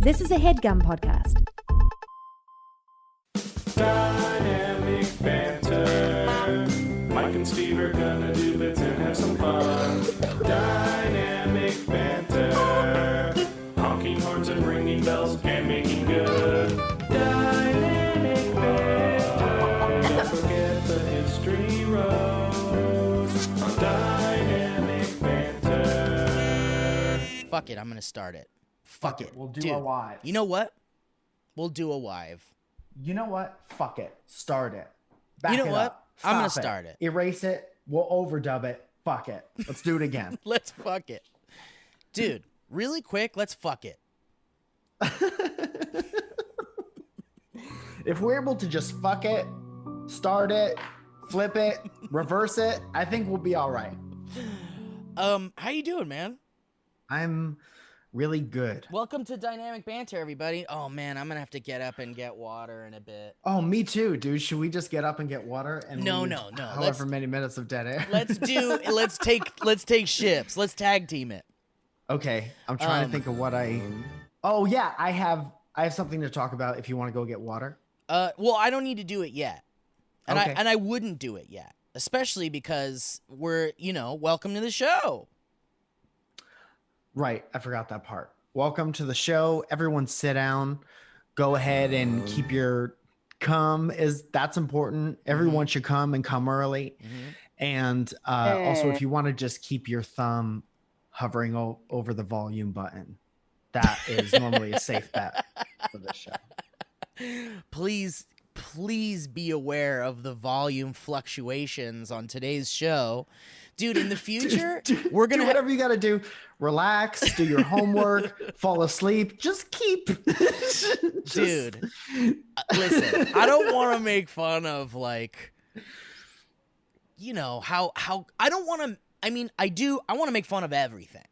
This is a HeadGum podcast. Dynamic banter. Mike and Steve are gonna do bits and have some fun. Dynamic banter. Honking horns and ringing bells and making good. Dynamic banter. Don't forget the history road on Dynamic banter. Fuck it, I'm gonna start it. Fuck it. We'll do Dude, a wives. You know what? We'll do a wive. You know what? Fuck it. Start it. Back You know it what? up. I'm gonna Stop start it. Erase it. We'll overdub it. Fuck it. Let's do it again. Let's fuck it. Dude, really quick, let's fuck it. If we're able to just fuck it, start it, flip it, reverse it, I think we'll be all right. How you doing, man? I'm really good. Welcome to Dynamic Banter, everybody. Oh man, I'm gonna have to get up and get water in a bit. Oh, me too, dude. Should we just get up and get water and No. leave however Let's- many minutes of dead air? Let's take shifts. Let's tag team it. Okay, I'm trying to think of what I. Oh yeah, I have something to talk about. If you want to go get water. Well, I don't need to do it yet. And Okay. I wouldn't do it yet. Especially because we're, welcome to the show. Right, I forgot that part. Welcome to the show. Everyone sit down. Go ahead and keep your that's important. Everyone should come and come early. And also, if you want to just keep your thumb hovering over the volume button, that is normally a safe bet for this show. Please be aware of the volume fluctuations on today's show. Dude, in the future, we're going do to whatever you got to do. Relax, do your homework, fall asleep. Just keep. Dude, listen, I don't want to make fun of how I don't want to, I want to make fun of everything.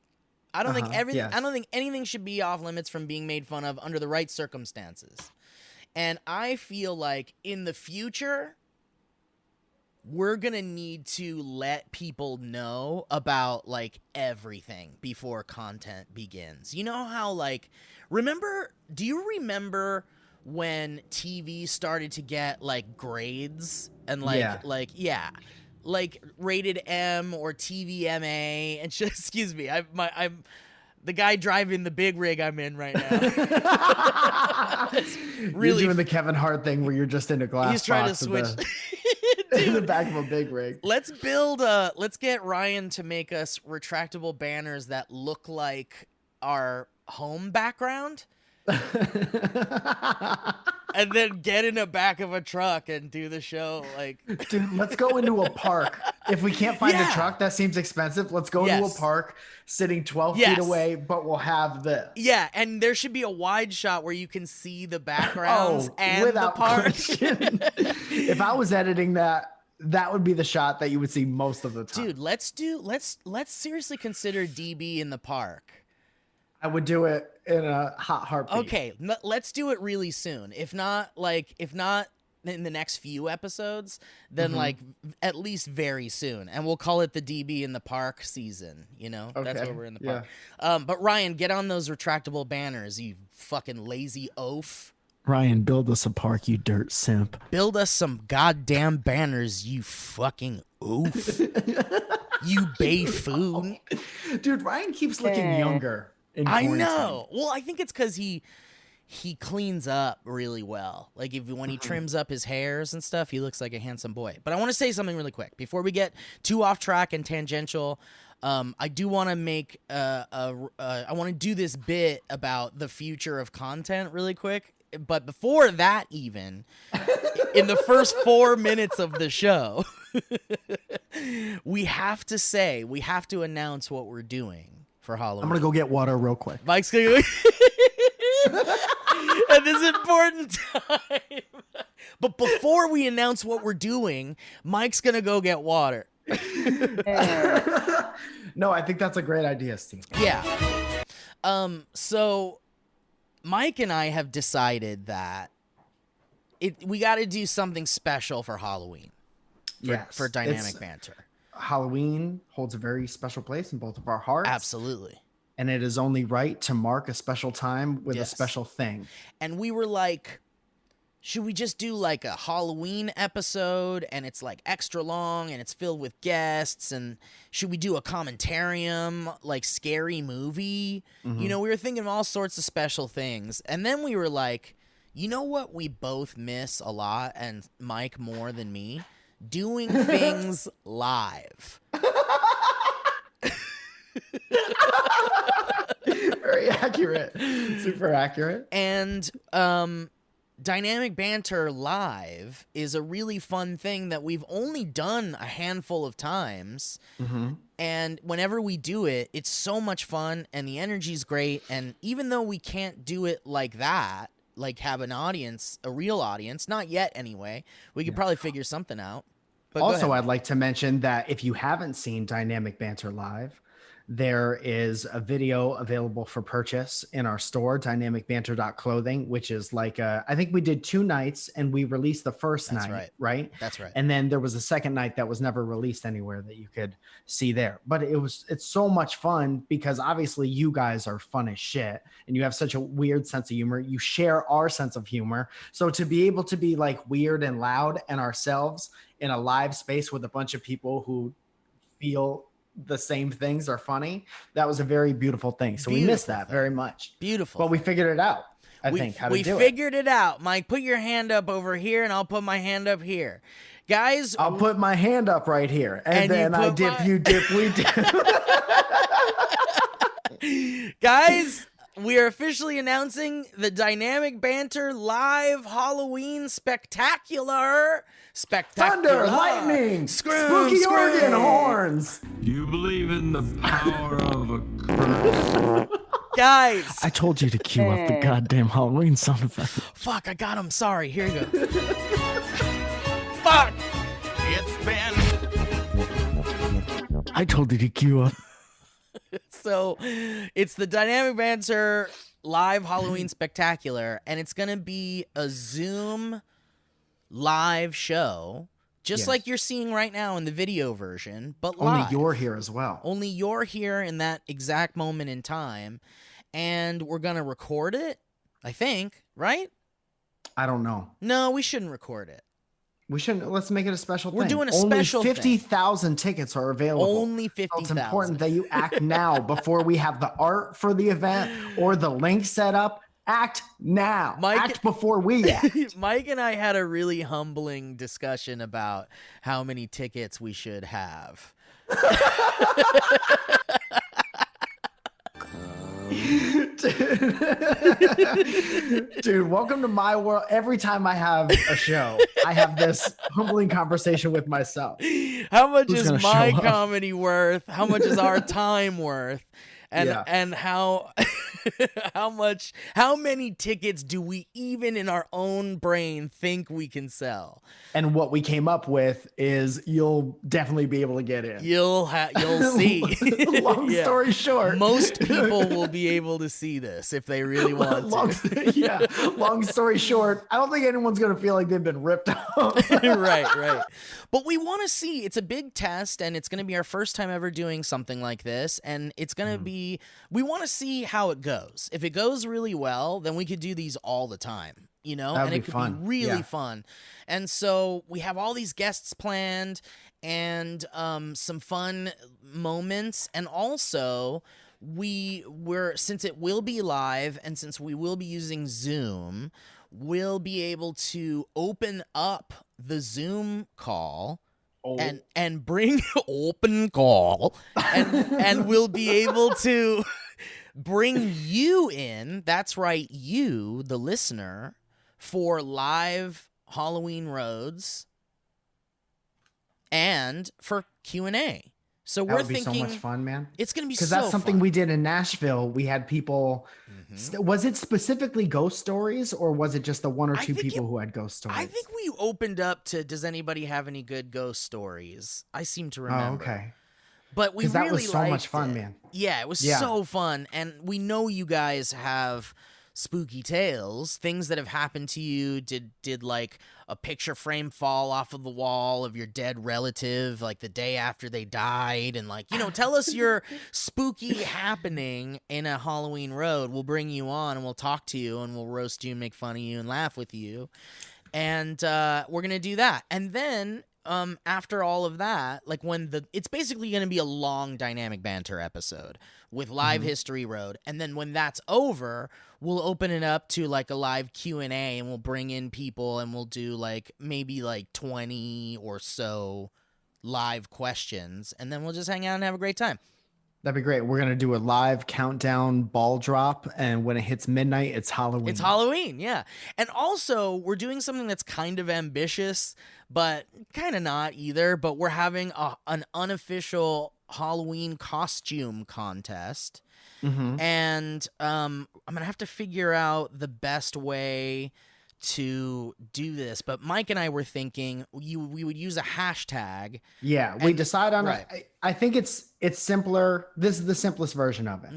I don't think everything, yes. I don't think anything should be off limits from being made fun of under the right circumstances. And I feel like in the future, we're going to need to let people know about everything before content begins. You know how do you remember when TV started to get grades and rated M or TVMA and just, excuse me, I'm the guy driving the big rig I'm in right now. Really, you're doing the Kevin Hart thing where you're just in a glass. He's trying to box switch. in the back of a big rig. Let's get Ryan to make us retractable banners that look like our home background. And then get in the back of a truck and do the show. Dude, let's go into a park. If we can't find a truck, that seems expensive. Let's go into a park sitting 12 feet away, but we'll have this. Yeah, and there should be a wide shot where you can see the backgrounds and the park. Question. If I was editing that would be the shot that you would see most of the time. Dude, let's seriously consider DB in the park. I would do it in a hot heartbeat. Okay, let's do it really soon. If not in the next few episodes, then at least very soon. And we'll call it the DB in the park season, That's where we're in the park. But Ryan, get on those retractable banners, you fucking lazy oaf. Ryan, build us a park, you dirt simp. Build us some goddamn banners, you fucking oof. You buffoon. Dude, Ryan keeps looking younger. I know. Well, I think it's because he cleans up really well. When he trims up his hairs and stuff, he looks like a handsome boy. But I want to say something really quick before we get too off track and tangential. I do want to make I want to do this bit about the future of content really quick. But before that, even in the first 4 minutes of the show, we have to announce what we're doing for Halloween. I'm gonna go get water real quick. Mike's gonna go at this important time. But before we announce what we're doing, Mike's gonna go get water. No, I think that's a great idea, Steve. Yeah. So Mike and I have decided that we got to do something special for Halloween. For Dynamic Banter. Halloween holds a very special place in both of our hearts. Absolutely. and it is only right to mark a special time with a Yes. special thing. And we were like, should we just do like a Halloween episode and it's like extra long and it's filled with guests? And should we do a commentarium, like scary movie? You know, we were thinking of all sorts of special things. And then we were like, you know what we both miss a lot, and Mike more than me? Doing things live. Very accurate. Super accurate. And Dynamic Banter Live is a really fun thing that we've only done a handful of times. And whenever we do it, it's so much fun and the energy's great. And even though we can't do it like that, like have an audience, a real audience, not yet anyway, we could probably figure something out. But Also, I'd like to mention that if you haven't seen Dynamic Banter Live, there is a video available for purchase in our store, dynamicbanter.clothing, which is like, I think we did 2 nights and we released the first That's night, right. right? That's right. And then there was a second night that was never released anywhere that you could see there. But it's so much fun because obviously you guys are fun as shit and you have such a weird sense of humor. You share our sense of humor. So to be able to be like weird and loud and ourselves in a live space with a bunch of people who feel the same things are funny, that was a very beautiful thing. So we missed that very much. Beautiful. But we figured it out. I think how to do we figured it out. Mike, put your hand up over here and I'll put my hand up here. Guys, I'll put my hand up right here. And then I dip, you dip, we dip. Guys, we are officially announcing the Dynamic Banter Live Halloween Spectacular. Thunder, lightning, spooky organ horns. You believe in the power of a curse? Guys. I told you to cue up the goddamn Halloween sound effect. Fuck, I got him. Sorry. Here you go. Fuck. It's been. I told you to cue up. So, it's the Dynamic Banter Live Halloween Spectacular, and it's going to be a Zoom live show, just like you're seeing right now in the video version, but live. Only you're here as well. Only you're here in that exact moment in time, and we're going to record it, I think, right? I don't know. No, we shouldn't record it. We shouldn't. Let's make it a special thing. We're doing a Only special thing. 50,000 tickets are available. Only 50,000. It's important that you act now before we have the art for the event or the link set up. Act now. Act before we act. Mike and I had a really humbling discussion about how many tickets we should have. Dude, welcome to my world. Every time I have a show, I have this humbling conversation with myself. How much is my comedy worth? How much is our time worth? And how many tickets do we even in our own brain think we can sell? And what we came up with is you'll definitely be able to get in. You'll see. Long story short, most people will be able to see this if they really want to. Long story short, I don't think anyone's going to feel like they've been ripped off. Right. But we want to see. It's a big test, and it's going to be our first time ever doing something like this, and it's going to be. We want to see how it goes. If it goes really well, then we could do these all the time. And it could be really fun. And so we have all these guests planned and some fun moments. And also since it will be live and since we will be using Zoom, we'll be able to open up the Zoom call and bring open call and we'll be able to bring you in. That's right. You, the listener, for live Halloween roads and for Q&A. So we're thinking so much fun, man. It's going to be so because that's something fun. we did in Nashville. We had people. Was it specifically ghost stories, or was it just the one or two people who had ghost stories? I think we opened up to. Does anybody have any good ghost stories? I seem to remember. Oh, okay. But we really that was so much liked fun, it. man. Yeah, it was so fun, and we know you guys have spooky tales, things that have happened to you. Did like a picture frame fall off of the wall of your dead relative like the day after they died? And like, tell us your spooky happening in a Halloween road. We'll bring you on and we'll talk to you and we'll roast you and make fun of you and laugh with you. And we're going to do that. And then after all of that, like it's basically going to be a long dynamic banter episode with live history road. And then when that's over, we'll open it up to like a live Q&A and we'll bring in people and we'll do like maybe like 20 or so live questions. And then we'll just hang out and have a great time. That'd be great. We're going to do a live countdown ball drop. And when it hits midnight, it's Halloween. It's Halloween, yeah. And also, we're doing something that's kind of ambitious, but kind of not either. But we're having an unofficial Halloween costume contest. And I'm going to have to figure out the best way to do this. But Mike and I were thinking we would use a hashtag. Yeah, we decide on it. I think it's simpler. This is the simplest version of it.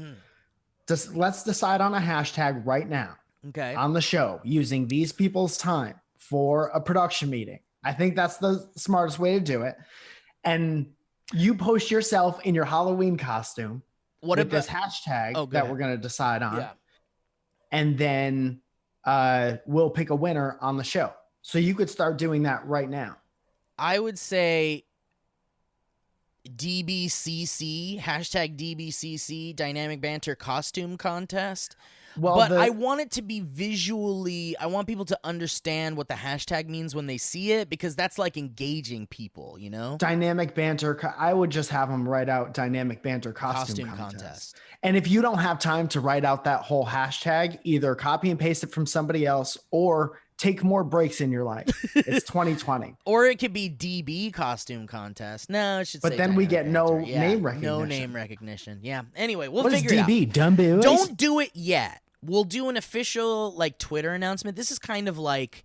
Let's decide on a hashtag right now. Okay. On the show using these people's time for a production meeting. I think that's the smartest way to do it. And you post yourself in your Halloween costume with this hashtag that we're going to decide on. Yeah. And then we'll pick a winner on the show. So you could start doing that right now. I would say DBCC, hashtag DBCC, Dynamic Banter Costume Contest. Well, but I want it to be visually, I want people to understand what the hashtag means when they see it, because that's like engaging people, Dynamic Banter. I would just have them write out Dynamic Banter Costume Contest. And if you don't have time to write out that whole hashtag, either copy and paste it from somebody else or take more breaks in your life. It's 2020. Or it could be DB Costume Contest. No, it should say But then we get name recognition. No name recognition. Yeah. Anyway, we'll what figure is DB? it out. Dumb boys? Don't do it yet. We'll do an official like Twitter announcement. This is kind of like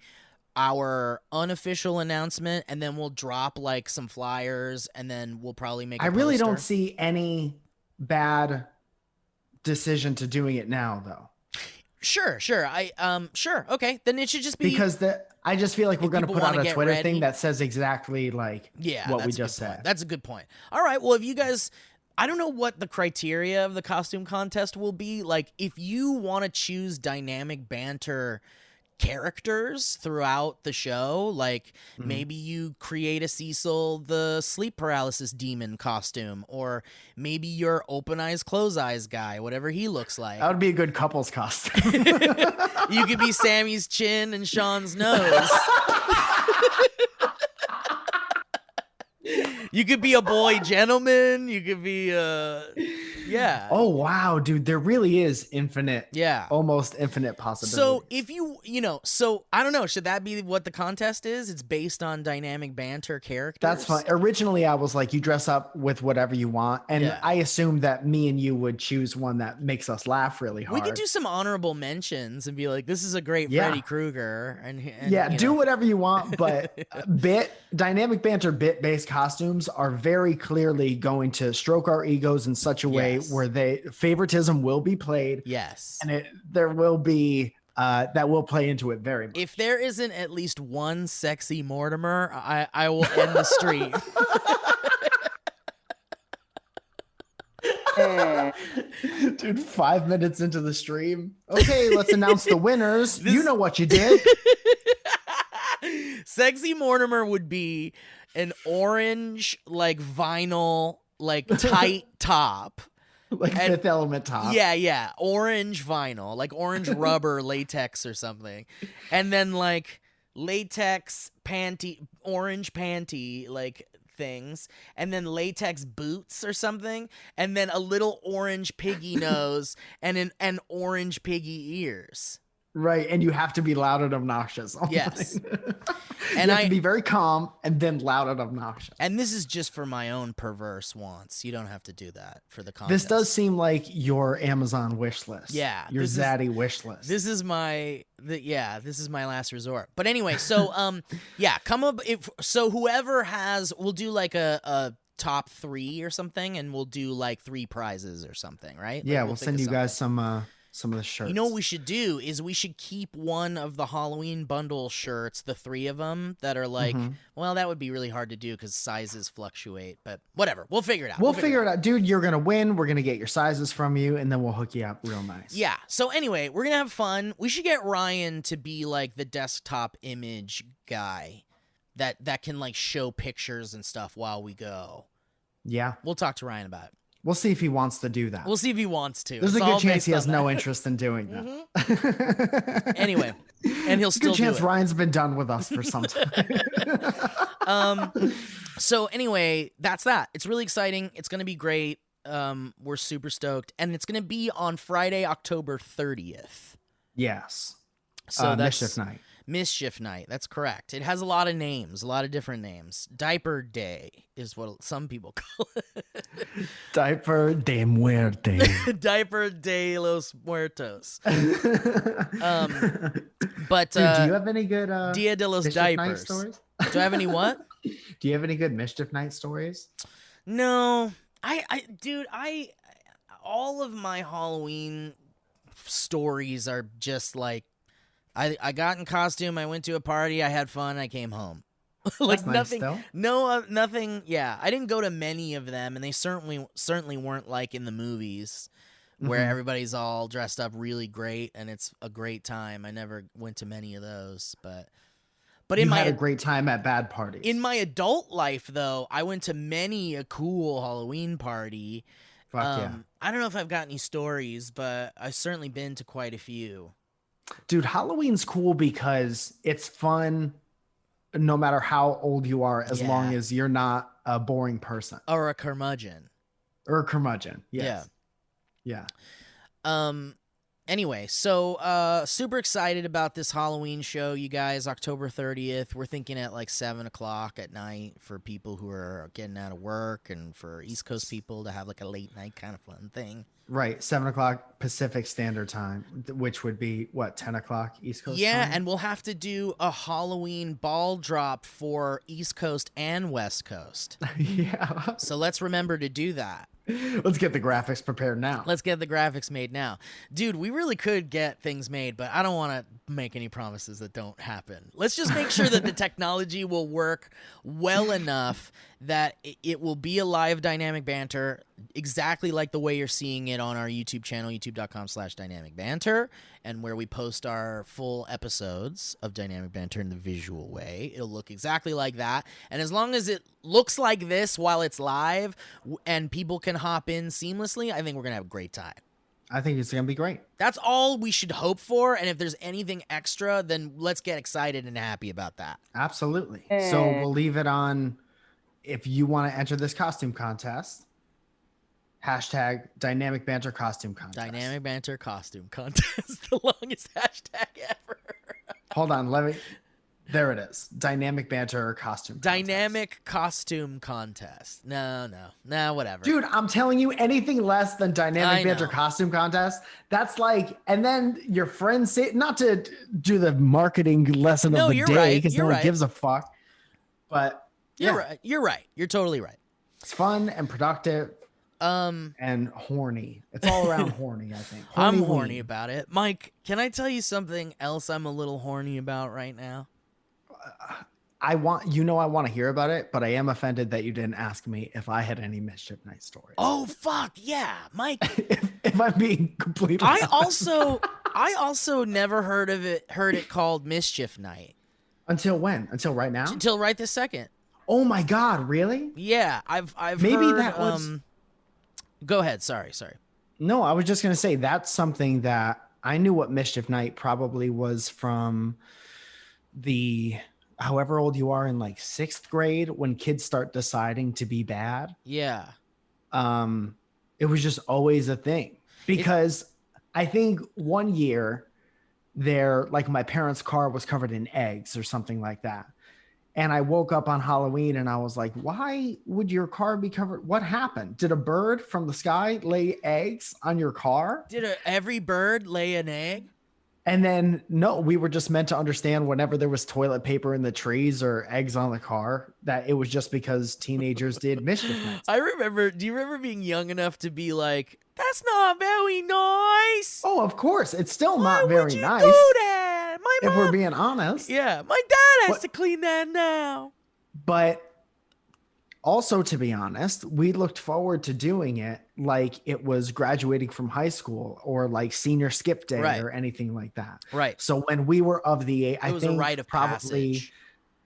our unofficial announcement, and then we'll drop like some flyers, and then we'll probably make a poster. Really don't see any bad decision to doing it now, though. Sure. Sure. Okay. Then it should just be because I just feel like we're going to put out a Twitter thing that says exactly like what we just said. That's a good point. All right. Well, if you guys, I don't know what the criteria of the costume contest will be. Like, if you want to choose dynamic banter characters throughout the show, like maybe you create a Cecil the sleep paralysis demon costume, or maybe you're open eyes close eyes guy, whatever he looks like. That would be a good couple's costume. You could be Sammy's chin and Sean's nose. You could be a boy gentleman. You could be yeah. Oh wow, dude, there really is infinite. Yeah. Almost infinite possibilities. So if so I don't know, should that be what the contest is? It's based on dynamic banter characters. That's fine. Originally I was like, you dress up with whatever you want, and I assumed that me and you would choose one that makes us laugh really hard. We could do some honorable mentions and be like, this is a great Freddy Krueger, and do whatever you want, but dynamic banter bit-based costumes are very clearly going to stroke our egos in such a way where favoritism will be played. Yes. And there will be that will play into it very much. If there isn't at least one sexy Mortimer, I will end the stream. Dude, 5 minutes into the stream. Okay, let's announce the winners. You know what you did. Sexy Mortimer would be an orange, like vinyl, like tight top. Like Fifth Element top. Yeah. Orange vinyl, like orange rubber latex or something. And then like latex orange panty, like things. And then latex boots or something. And then a little orange piggy nose and an orange piggy ears. Right, and you have to be loud and obnoxious. Yes. And you have to be very calm and then loud and obnoxious. And this is just for my own perverse wants. You don't have to do that for the contest. This does seem like your Amazon wish list. Yeah. Your zaddy wish list. This is my last resort. But anyway, so come up so whoever we'll do like a top 3 or something, and we'll do like 3 prizes or something, right? Yeah, we'll send you guys some some of the shirts. You know what we should do is we should keep one of the Halloween bundle shirts, the 3 of them that are like, well, that would be really hard to do because sizes fluctuate, but whatever. We'll figure it out. We'll figure it out. Dude, you're going to win. We're going to get your sizes from you, and then we'll hook you up real nice. Yeah. So anyway, we're going to have fun. We should get Ryan to be like the desktop image guy that can like show pictures and stuff while we go. Yeah. We'll talk to Ryan about it. We'll see if he wants to do that. We'll see if he wants to. There's It's a good all chance he based has on no that. interest in doing that. Anyway, and he'll still Good chance do it. Ryan's been done with us for some time. So anyway, that's that. It's really exciting. It's going to be great. We're super stoked. And it's going to be on Friday, October 30th. Yes. So that's Mischief Night. Mischief Night. That's correct. It has a lot of names, a lot of different names. Diaper Day is what some people call it. Diaper de muerte. Diaper de los Muertos. But Dude, do you have any good Dia de los Mischief Night Diapers. stories? Do I have any what? Do you have any good Mischief Night stories? No. Dude, all of my Halloween stories are just like I got in costume, I went to a party, I had fun, I came home. Like That's nice, nothing, though. no, nothing. Yeah, I didn't go to many of them, and they certainly weren't like in the movies where everybody's all dressed up really great and it's a great time. I never went to many of those, but You had a great time at bad parties. in my adult life, though, I went to many a cool Halloween party. Fuck yeah. I don't know if I've got any stories, but I've certainly been to quite a few. Dude, Halloween's cool because it's fun no matter how old you are, as long as you're not a boring person. Or a curmudgeon. Or a curmudgeon. Yes. Yeah. Yeah. Anyway, so super excited about this Halloween show, you guys. October 30th. We're thinking at like 7 o'clock at night for people who are getting out of work and for East Coast people to have like a late night kind of fun thing. Right. 7 o'clock Pacific Standard Time, which would be what, 10 o'clock East Coast Yeah, time? and we'll have to do a Halloween ball drop for East Coast and West Coast. Yeah. So let's remember to do that. Let's get the graphics prepared now. Let's get the graphics made now. Dude, we really could get things made, but I don't want to make any promises that don't happen. Let's just make sure that the technology will work well enough that it will be a live dynamic banter exactly like the way you're seeing it on our YouTube channel, youtube.com/dynamic banter, and where we post our full episodes of Dynamic Banter in the visual way. It'll look exactly like that. And as long as it looks like this while it's live and people can hop in seamlessly, I think we're going to have a great time. I think it's going to be great. That's all we should hope for. And if there's anything extra, then let's get excited and happy about that. Absolutely. So we'll leave it on, if you want to enter this costume contest, hashtag Dynamic Banter Costume Contest. Dynamic Banter Costume Contest. The longest hashtag ever. Hold on. There it is. Dynamic Banter Costume Contest. Dynamic Costume Contest. No, whatever. Dude, I'm telling you, anything less than Dynamic Banter Costume Contest, that's like, and then your friends say, not to do the marketing lesson of the day, because no one gives a fuck, but You're right. You're right. You're totally right. It's fun and productive. And horny. It's all around horny, I think. I'm horny about it. Mike, can I tell you something else I'm a little horny about right now? I want to hear about it, but I am offended that you didn't ask me if I had any Mischief Night stories. Oh fuck yeah, Mike. if I'm being completely honest. I also never heard it called Mischief Night. Until when? Until right now? Until right this second. Oh my god, really? Yeah, I've maybe heard, that was Go ahead. Sorry. No, I was just going to say that's something that I knew what Mischief Night probably was from the however old you are in like 6th grade when kids start deciding to be bad. Yeah. It was just always a thing because I think one year like my parents' car was covered in eggs or something like that. And I woke up on Halloween and I was like, why would your car be covered? What happened? Did a bird from the sky lay eggs on your car? Did every bird lay an egg? And then, no, we were just meant to understand whenever there was toilet paper in the trees or eggs on the car, that it was just because teenagers did Mischief Nights. Do you remember being young enough to be like, that That's not very nice. Oh, of course. It's still Why not would very you nice. do that? My If mom. we're being honest. Yeah, my dad has What- to clean that now. But also, to be honest, we looked forward to doing it like it was graduating from high school or like senior skip day Right. or anything like that. Right. So when we were of the age, I It was a think rite of probably passage.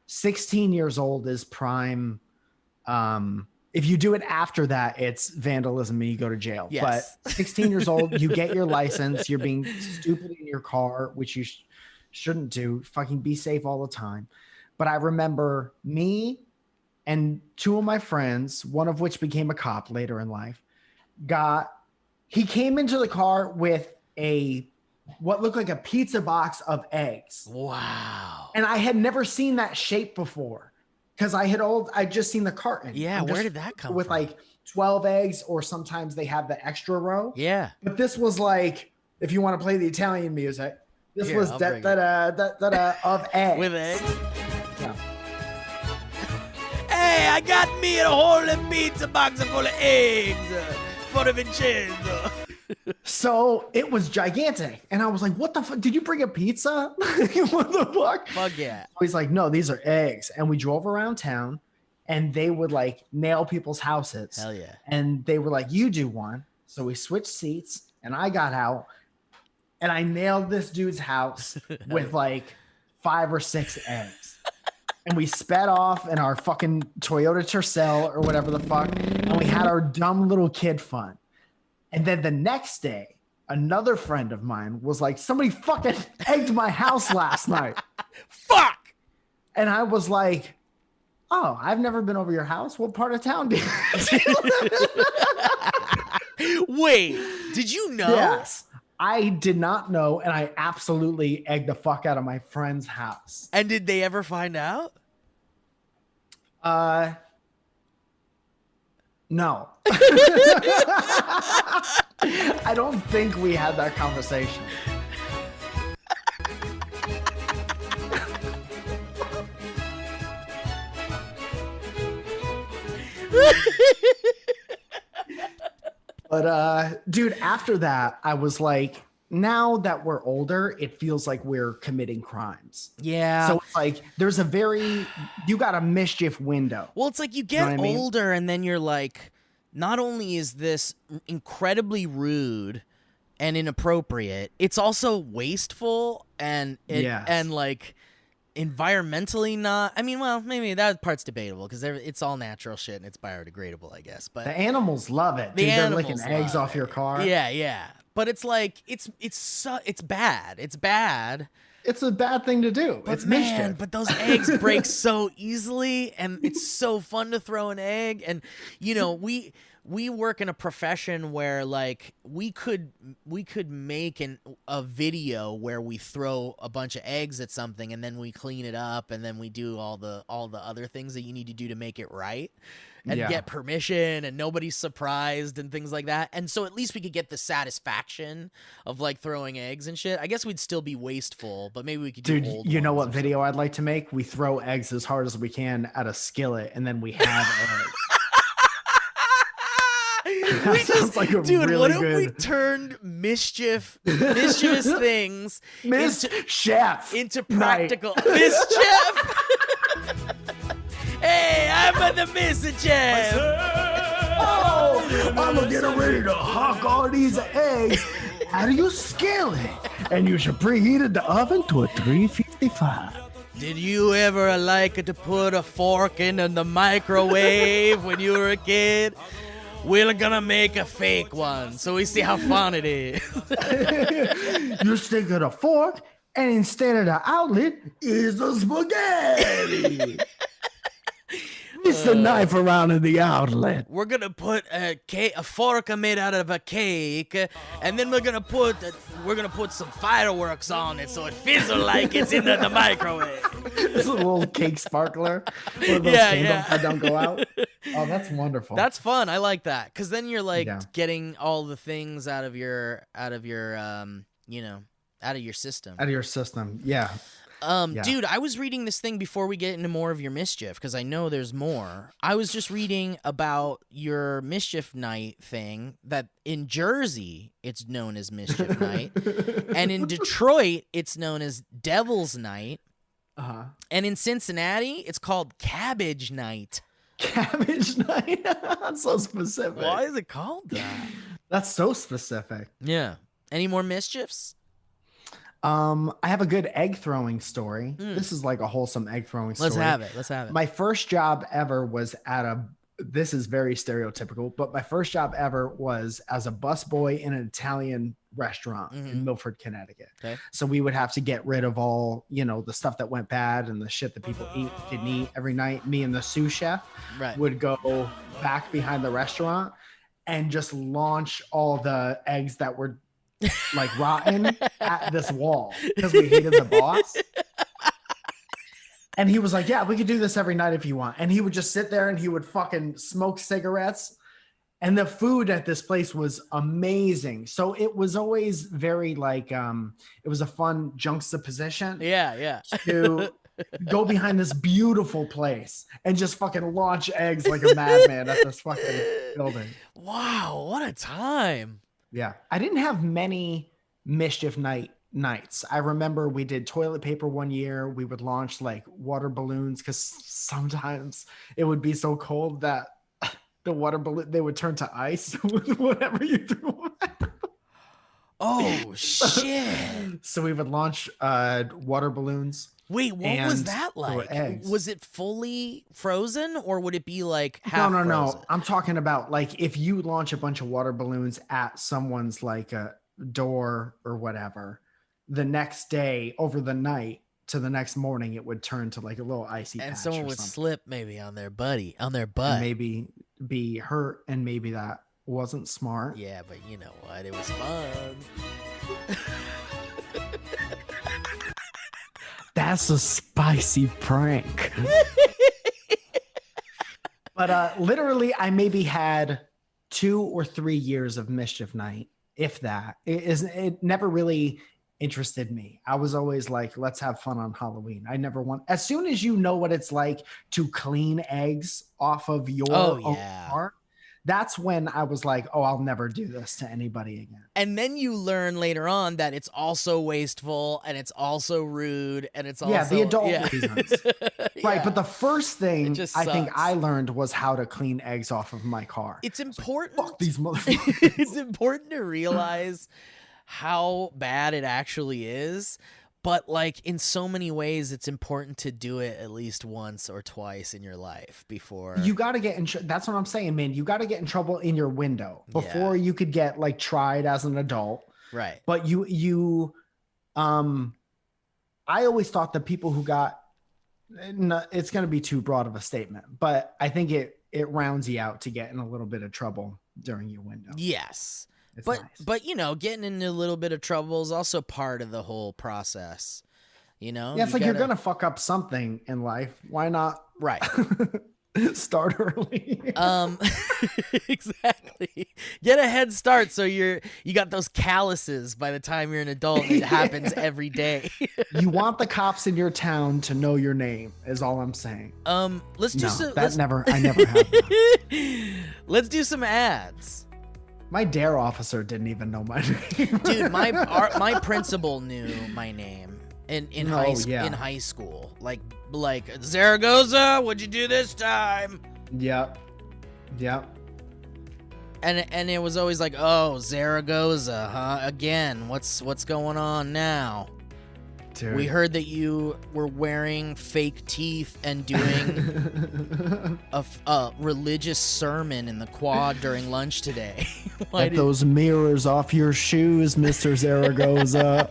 16 years old is prime. If you do it after that, it's vandalism and you go to jail. Yes. But 16 years old, you get your license. You're being stupid in your car, which you shouldn't do. Fucking be safe all the time. But I remember me and two of my friends, one of which became a cop later in life, he came into the car with what looked like a pizza box of eggs. Wow. And I had never seen that shape before because I'd just seen the carton. Yeah, I'm where just did that come with from? like 12 eggs, or sometimes they have the extra row. Yeah. But this was like, if you want to play the Italian music, this Here, was I'll da bring da da da da da of eggs. With eggs. Yeah. Hey, I got me a whole pizza box full of eggs for the Vincenzo. So it was gigantic. And I was like, what the fuck? Did you bring a pizza? What the fuck? Fuck yeah. He's like, no, these are eggs. And we drove around town and they would like nail people's houses. Hell yeah. And they were like, you do one. So we switched seats and I got out and I nailed this dude's house with like 5 or 6 eggs. And we sped off in our fucking Toyota Tercel or whatever the fuck. And we had our dumb little kid fun. And then the next day, another friend of mine was like, somebody fucking egged my house last night. Fuck. And I was like, oh, I've never been over your house. What part of town do you Wait, did you know? Yes. I did not know. And I absolutely egged the fuck out of my friend's house. And did they ever find out? No. I don't think we had that conversation. But dude, after that, I was like, now that we're older, it feels like we're committing crimes. Yeah. So it's like you got a mischief window. Well, it's like you know get what I mean? older and then you're like, not only is this incredibly rude and inappropriate, it's also wasteful and Yes. and like environmentally not. I mean, well, maybe that part's debatable because it's all natural shit and it's biodegradable, I guess. But The animals love it. The Dude, they're animals licking eggs love off your car. yeah. But it's like it's bad. It's bad. It's a bad thing to do. But It's man, mischief. but those eggs break so easily, and it's so fun to throw an egg. And you know, we work in a profession where like we could make a video where we throw a bunch of eggs at something, and then we clean it up, and then we do all the other things that you need to do to make it right. And Yeah. get permission, and nobody's surprised, and things like that. And so at least we could get the satisfaction of like throwing eggs and shit. I guess we'd still be wasteful, but maybe we could do Dude, old you know ones what or video I'd like to make? We throw eggs as hard as we can at a skillet, and then we have eggs. We Sounds like a dude, really what if we good- turned mischievous things Chef into night. practical mischief? Hey, I'm the mischief. Oh, I'm getting ready to hawk all these eggs out of your skillet, and you should preheat the oven to a 355. Did you ever like to put a fork in the microwave when you were a kid? We're gonna make a fake one so we see how fun it is. You stick it a fork, and instead of the outlet is a spaghetti. It's the knife around in the outlet. We're gonna put a fork made out of a cake, and then we're gonna put some fireworks on it so it fizzles like it's in the microwave. It's a little cake sparkler. One of those Yeah, candles yeah. that don't go out. Oh, that's wonderful. That's fun. I like that because then you're like Yeah. getting all the things out of your system. out of your system. Yeah. Yeah. Dude, I was reading this thing before we get into more of your mischief because I know there's more. I was just reading about your Mischief Night thing that in Jersey it's known as Mischief Night, and in Detroit it's known as Devil's Night, and in Cincinnati it's called Cabbage Night. Cabbage Night. That's so specific. Why is it called that? That's so specific. Yeah. Any more mischiefs? I have a good egg throwing story. This is like a wholesome egg throwing story. Let's have it. My first job ever was this is very stereotypical, but my first job ever was as a busboy in an Italian restaurant in Milford, Connecticut. Okay. So we would have to get rid of all, the stuff that went bad and the shit that people didn't eat every night. Me and the sous chef would go back behind the restaurant and just launch all the eggs that were like rotten at this wall because we hated the boss. And he was like, yeah, we could do this every night if you want. And he would just sit there and he would fucking smoke cigarettes. And the food at this place was amazing. So it was always very like, it was a fun juxtaposition. Yeah. To go behind this beautiful place and just fucking launch eggs like a madman at this fucking building. Wow, what a time. Yeah. I didn't have many Mischief nights. I remember we did toilet paper one year. We would launch like water balloons because sometimes it would be so cold that the water balloon, they would turn to ice with whatever you threw. Oh, shit. So we would launch water balloons. Wait, what was that there were like? eggs. Was it fully frozen or would it be like half No. frozen? I'm talking about like if you launch a bunch of water balloons at someone's like a door or whatever, the next day over the night to the next morning, it would turn to like a little icy And patch someone or would something. slip maybe on their butt. And maybe be hurt, and maybe that wasn't smart. Yeah, but you know what? It was fun. That's a spicy prank. But literally, I maybe had 2 or 3 years of Mischief Night, if that. It never really interested me. I was always like, let's have fun on Halloween. I never want. As soon as you know what it's like to clean eggs off of your own car, that's when I was like, oh, I'll never do this to anybody again. And then you learn later on that it's also wasteful and it's also rude and it's also the adult reasons. Right. Yeah. But the first thing I think sucks. I learned was how to clean eggs off of my car. It's important. Fuck these motherfuckers. It's important to realize how bad it actually is. But like in so many ways, it's important to do it at least once or twice in your life before You got to get in. That's what I'm saying, man. You got to get in trouble in your window before you could get like tried as an adult. Right. But I always thought that people who got, it's going to be too broad of a statement, but I think it rounds you out to get in a little bit of trouble during your window. Yes. It's But nice. but you know, getting into a little bit of trouble is also part of the whole process. You know? Yeah, it's like you're going to fuck up something in life. Why not Right. start early? Exactly. Get a head start so you got those calluses by the time you're an adult and it happens every day. You want the cops in your town to know your name is all I'm saying. Let's do I never had that. Let's do some ads. My dare officer didn't even know my name. Dude, my principal knew my name in high school. Like Zaragoza, what'd you do this time? Yep. And it was always like, oh, Zaragoza, huh? Again, what's going on now? Dude. We heard that you were wearing fake teeth and doing a religious sermon in the quad during lunch today. Get those mirrors off your shoes, Mr. Zaragoza.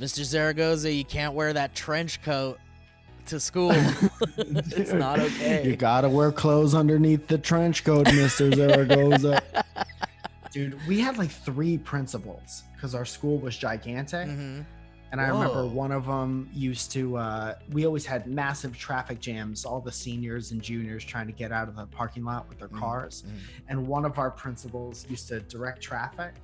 Mr. Zaragoza, you can't wear that trench coat to school. It's not okay. You gotta wear clothes underneath the trench coat, Mr. Zaragoza. Dude, we had like 3 principals because our school was gigantic. Mm-hmm. And I remember one of them used to, we always had massive traffic jams, all the seniors and juniors trying to get out of the parking lot with their cars. Mm-hmm. And one of our principals used to direct traffic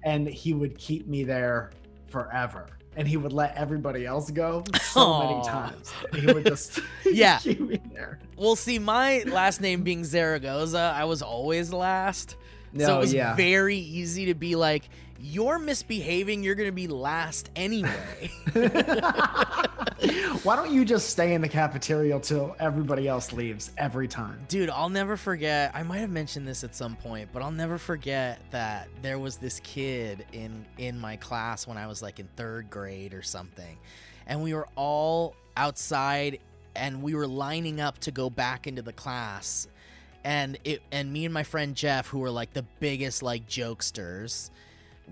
and he would keep me there forever. And he would let everybody else go so many times. He would just keep me there. Well, see, my last name being Zaragoza, I was always last. So it was very easy to be like, you're misbehaving, you're going to be last anyway. Why don't you just stay in the cafeteria till everybody else leaves every time? Dude, I'll never forget. I might have mentioned this at some point, but I'll never forget that there was this kid in my class when I was like in 3rd grade or something. And we were all outside and we were lining up to go back into the class. And me and my friend Jeff, who were like the biggest like jokesters,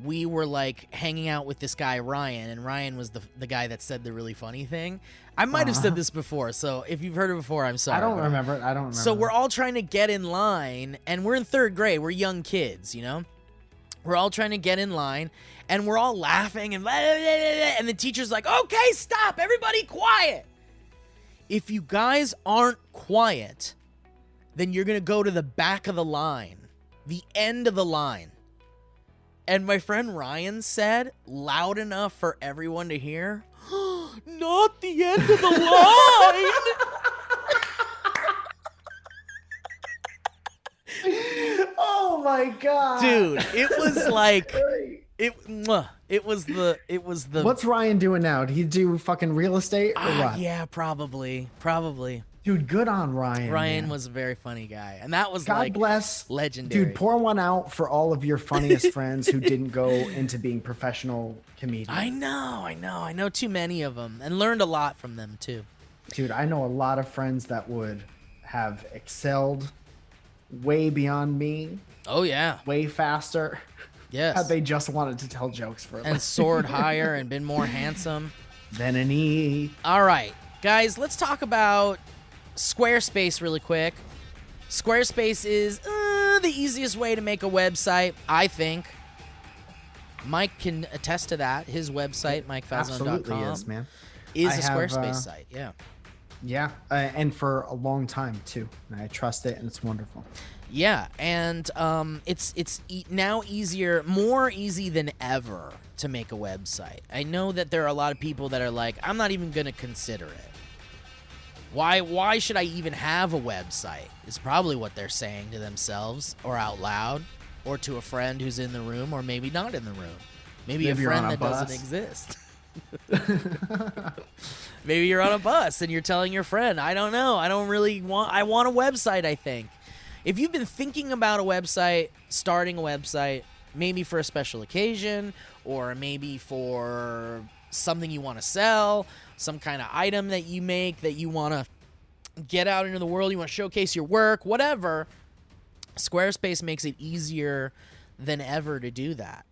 we were like hanging out with this guy Ryan, and Ryan was the guy that said the really funny thing. I might have said this before, so if you've heard it before, I'm sorry. I don't remember. So we're all trying to get in line, and we're in 3rd grade. We're young kids, you know? We're all trying to get in line, and we're all laughing, and blah, blah, blah, blah, and the teacher's like, okay, stop, everybody quiet. If you guys aren't quiet, then you're going to go to the back of the line, the end of the line. And my friend Ryan said, loud enough for everyone to hear, not the end of the line. Oh my God. Dude, it was like, it was the. What's Ryan doing now? Did he do fucking real estate or what? Yeah, probably. Dude, good on Ryan. Ryan man. was a very funny guy, and that was God like bless. Legendary. Dude, pour one out for all of your funniest friends who didn't go into being professional comedians. I know too many of them, and learned a lot from them too. Dude, I know a lot of friends that would have excelled way beyond me. Oh yeah, way faster. Yes, had they just wanted to tell jokes for a living. And soared higher and been more handsome than an E. All right, guys, let's talk about Squarespace really quick. Squarespace is the easiest way to make a website, I think. Mike can attest to that. His website, MikeFalzone.com, absolutely is, man. Is a Squarespace site, yeah. Yeah, and for a long time too. And I trust it, and it's wonderful. Yeah, and it's now more easy than ever to make a website. I know that there are a lot of people that are like, I'm not even going to consider it. Why should I even have a website? Is probably what they're saying to themselves or out loud or to a friend who's in the room or maybe not in the room. Maybe a friend that doesn't exist. Maybe you're on a bus and you're telling your friend, I don't know, I want a website, I think. If you've been thinking about a website, starting a website, maybe for a special occasion or maybe for something you want to sell, some kind of item that you make that you want to get out into the world, you want to showcase your work, whatever, Squarespace makes it easier than ever to do that.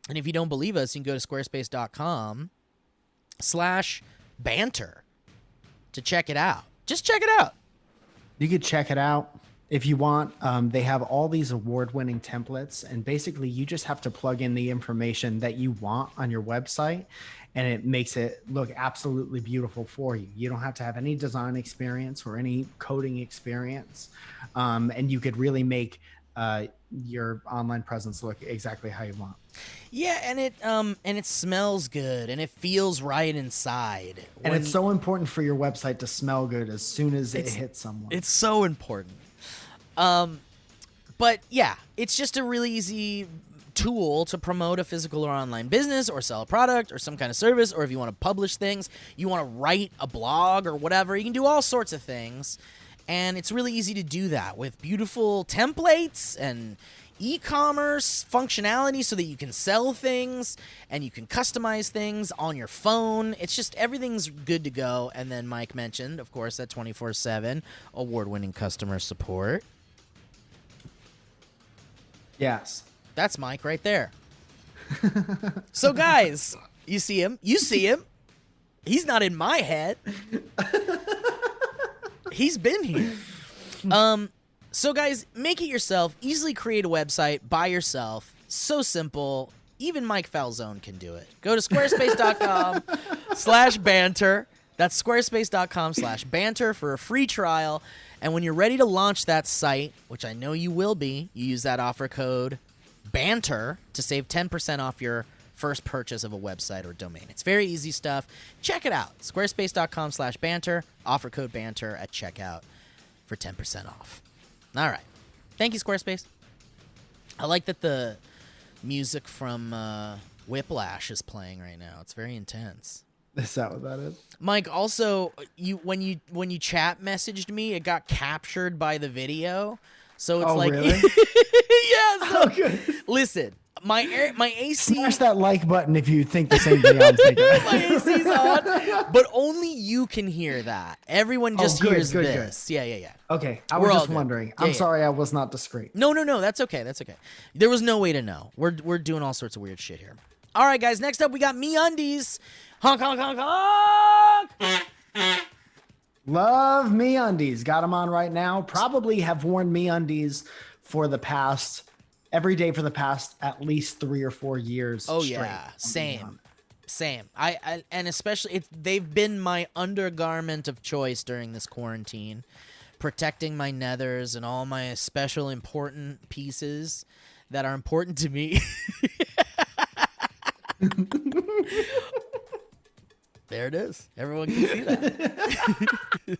And if you don't believe us, you can go to squarespace.com/banter to check it out. Just check it out. You could check it out if you want. They have all these award-winning templates, and basically you just have to plug in the information that you want on your website, and it makes it look absolutely beautiful for you. You don't have to have any design experience or any coding experience, and you could really make your online presence look exactly how you want. Yeah, and it smells good and it feels right inside. And it's so important for your website to smell good as soon as it hits someone. It's so important. But yeah, it's just a really easy tool to promote a physical or online business or sell a product or some kind of service, or if you want to publish things, you want to write a blog or whatever, you can do all sorts of things. And it's really easy to do that with beautiful templates and e-commerce functionality so that you can sell things and you can customize things on your phone. It's just everything's good to go. And then Mike mentioned, of course, that 24/7 award-winning customer support. Yes. That's Mike right there. So guys, you see him. He's not in my head. He's been here. So guys, make it yourself. Easily create a website by yourself. So simple. Even Mike Falzone can do it. Go to squarespace.com/banter. That's squarespace.com/banter for a free trial. And when you're ready to launch that site, which I know you will be, you use that offer code BANTER to save 10% off your first purchase of a website or domain. It's very easy stuff. Check it out. Squarespace.com/banter. Offer code banter at checkout for 10% off. All right. Thank you, Squarespace. I like that the music from Whiplash is playing right now. It's very intense. Is that what that is? Mike, also, when you chat messaged me, it got captured by the video. So it's like, really? yeah. So, good. Listen, my AC. Smash that like button if you think the same thing I'm thinking. My AC's on, but only you can hear that. Everyone just hears this. Good. Yeah. Okay, I was just wondering. I'm sorry I was not discreet. No, that's okay. There was no way to know. We're doing all sorts of weird shit here. All right, guys. Next up, we got MeUndies. Honk, honk, honk, honk. Love MeUndies. Got them on right now. Probably have worn MeUndies for the past every day for the past at least 3 or 4 years. Oh straight. yeah, same. I and especially they've been my undergarment of choice during this quarantine, protecting my nethers and all my special important pieces that are important to me. There it is. Everyone can see that.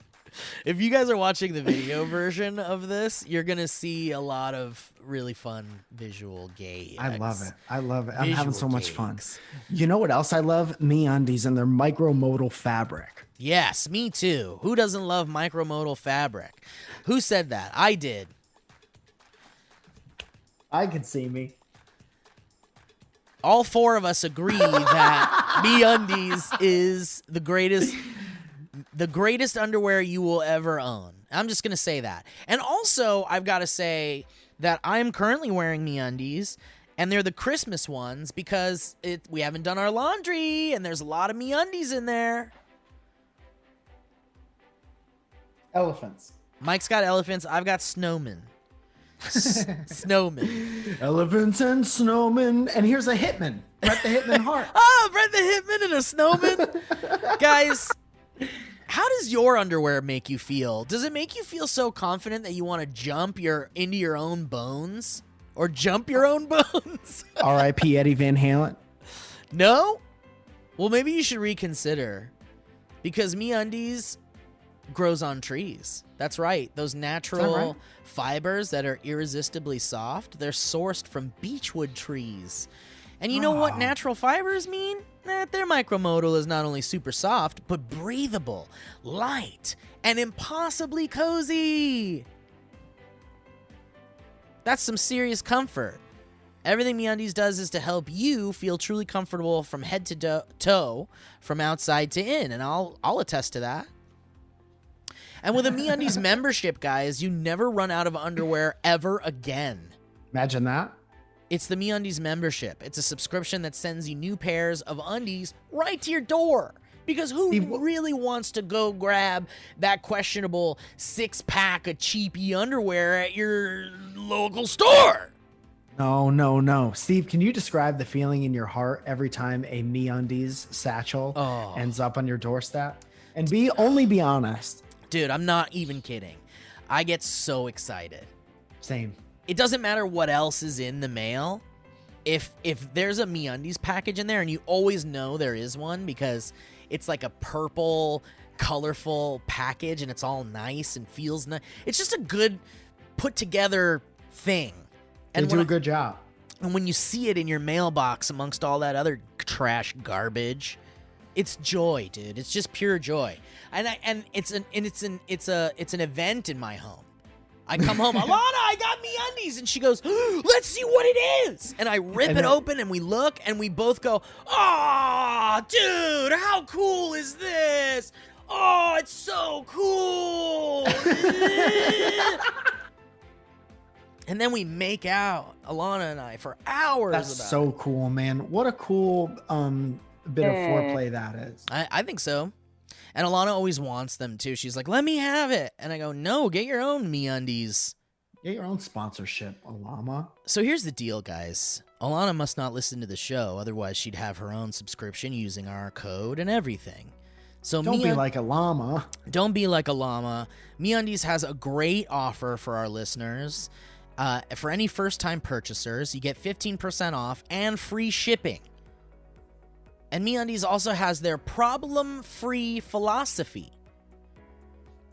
If you guys are watching the video version of this, you're going to see a lot of really fun visual gags. I love it. I'm having so much fun. You know what else I love? MeUndies and their micromodal fabric. Yes, me too. Who doesn't love micromodal fabric? Who said that? I did. I could see me. All 4 of us agree that MeUndies is the greatest underwear you will ever own. I'm just going to say that. And also, I've got to say that I'm currently wearing MeUndies, and they're the Christmas ones because we haven't done our laundry, and there's a lot of MeUndies in there. Elephants. Mike's got elephants. I've got snowmen. Snowmen. Elephants and snowmen. And here's a Hitman. Brett the Hitman Hart. Oh, Brett the Hitman and a snowman. Guys, how does your underwear make you feel? Does it make you feel so confident that you want to jump into your own bones? Or jump your own bones? R.I.P. Eddie Van Halen. No? Well, maybe you should reconsider. Because MeUndies grows on trees. That's right. Those natural fibers that are irresistibly soft, they're sourced from beechwood trees. And you know what natural fibers mean? That their micromodal is not only super soft, but breathable, light, and impossibly cozy. That's some serious comfort. Everything MeUndies does is to help you feel truly comfortable from head to toe, from outside to in, and I'll attest to that. And with a MeUndies membership, guys, you never run out of underwear ever again. Imagine that. It's the MeUndies membership. It's a subscription that sends you new pairs of undies right to your door. Because who really wants to go grab that questionable 6-pack of cheapy underwear at your local store? No. Steve, can you describe the feeling in your heart every time a MeUndies satchel ends up on your doorstep? And be honest. Dude, I'm not even kidding. I get so excited. Same. It doesn't matter what else is in the mail. If there's a MeUndies package in there, and you always know there is one because it's like a purple, colorful package, and it's all nice and feels nice. It's just a good put together thing. And they do a good job. And when you see it in your mailbox amongst all that other trash garbage, it's joy, dude. It's just pure joy. And it's an event in my home. I come home, Alana, I got MeUndies, and she goes, let's see what it is. And I rip it open, and we look, and we both go, oh, dude, how cool is this? Oh, it's so cool. And then we make out, Alana and I, for hours. That's so cool, man. What a cool bit of foreplay that is. I think so. And Alana always wants them too. She's like, let me have it. And I go, no, get your own MeUndies. Get your own sponsorship, Alana. So here's the deal, guys. Alana must not listen to the show. Otherwise, she'd have her own subscription using our code and everything. So don't be like a llama. Don't be like a llama. MeUndies has a great offer for our listeners. For any first-time purchasers, you get 15% off and free shipping. And MeUndies also has their problem-free philosophy.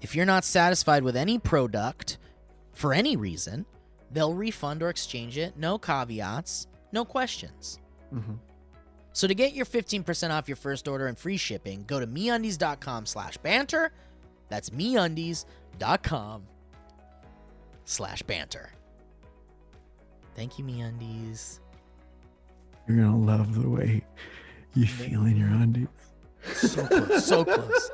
If you're not satisfied with any product for any reason, they'll refund or exchange it. No caveats, no questions. Mm-hmm. So to get your 15% off your first order and free shipping, go to MeUndies.com/banter. That's MeUndies.com/banter. Thank you, MeUndies. You're going to love the way you feel in your undies. So close, so close.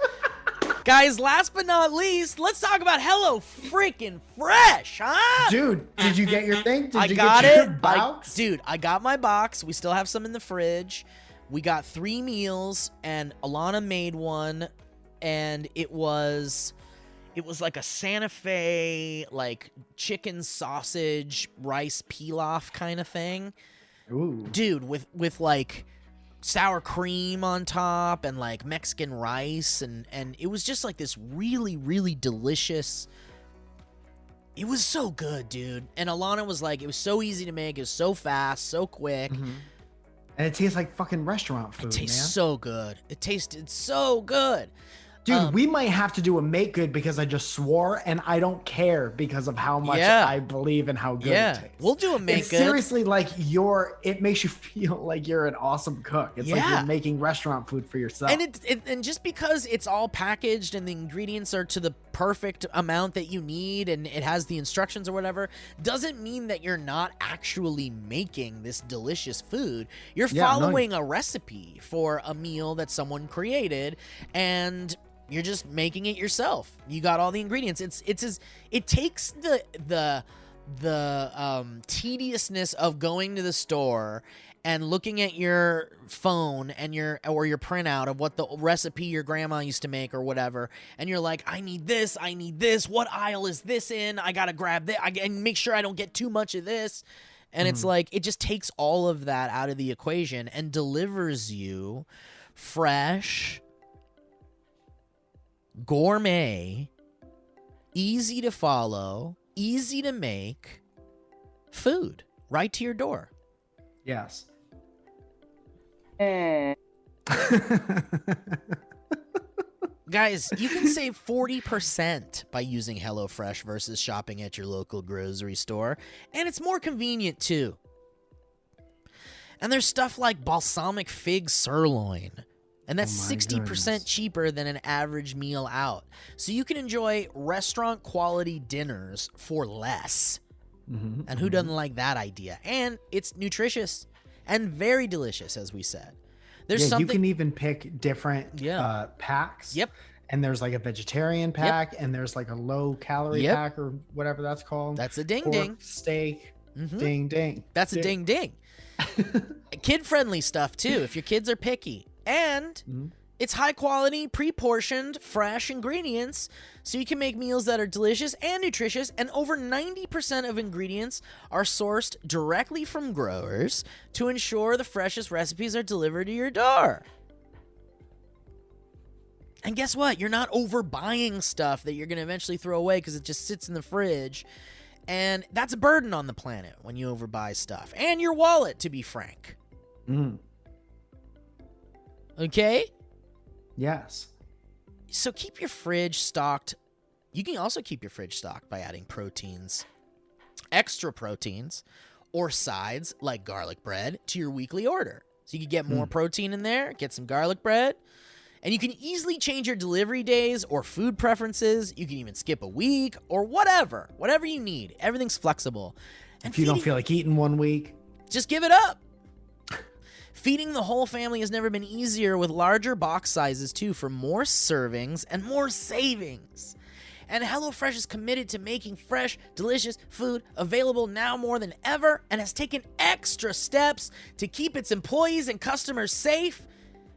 Guys, last but not least, let's talk about Hello Freaking Fresh, huh? Dude, did you get your thing? Did I you got get it. your box? Dude, I got my box. We still have some in the fridge. We got 3 meals, and Alana made one, and it was like a Santa Fe, like, chicken sausage rice pilaf kind of thing. Ooh. Dude, with like sour cream on top and like Mexican rice, and it was just like this really, really delicious. It was so good, dude. And Alana was like, it was so easy to make, it was so fast, so quick. Mm-hmm. And it tastes like fucking restaurant food, It tastes man. so good. It tasted so good. Dude, we might have to do a make good because I just swore, and I don't care because of how much Yeah. I believe in how good it tastes. We'll do a make It's good. seriously like it makes you feel like you're an awesome cook. It's like Yeah. you're making restaurant food for yourself. And and just because it's all packaged and the ingredients are to the perfect amount that you need and it has the instructions or whatever, doesn't mean that you're not actually making this delicious food. You're following a recipe for a meal that someone created, and you're just making it yourself. You got all the ingredients. It takes the tediousness of going to the store and looking at your phone and your printout of what the recipe your grandma used to make or whatever, and you're like, I need this, what aisle is this in, I gotta grab this, and make sure I don't get too much of this. And it's like, it just takes all of that out of the equation and delivers you fresh, gourmet, easy to follow, easy to make food right to your door. Yes. Guys, you can save 40% by using HelloFresh versus shopping at your local grocery store, and it's more convenient too. And there's stuff like balsamic fig sirloin, and that's 60% cheaper than an average meal out. So you can enjoy restaurant quality dinners for less. Mm-hmm. And who doesn't like that idea? And it's nutritious and very delicious, as we said. There's something you can even pick different packs. Yep. And there's like a vegetarian pack, and there's like a low calorie pack or whatever that's called. That's a ding Pork, ding. Steak. Mm-hmm. Ding ding. That's a ding ding. Kid friendly stuff too, if your kids are picky. And it's high quality, pre-portioned, fresh ingredients, so you can make meals that are delicious and nutritious, and over 90% of ingredients are sourced directly from growers to ensure the freshest recipes are delivered to your door. And guess what? You're not overbuying stuff that you're going to eventually throw away because it just sits in the fridge, and that's a burden on the planet when you overbuy stuff. And your wallet, to be frank. Okay? Yes. So keep your fridge stocked. You can also keep your fridge stocked by adding proteins, extra proteins, or sides like garlic bread to your weekly order. So you can get more protein in there, get some garlic bread, and you can easily change your delivery days or food preferences. You can even skip a week or whatever you need. Everything's flexible. And if you don't feel like eating one week, just give it up. Feeding the whole family has never been easier with larger box sizes, too, for more servings and more savings. And HelloFresh is committed to making fresh, delicious food available now more than ever, and has taken extra steps to keep its employees and customers safe,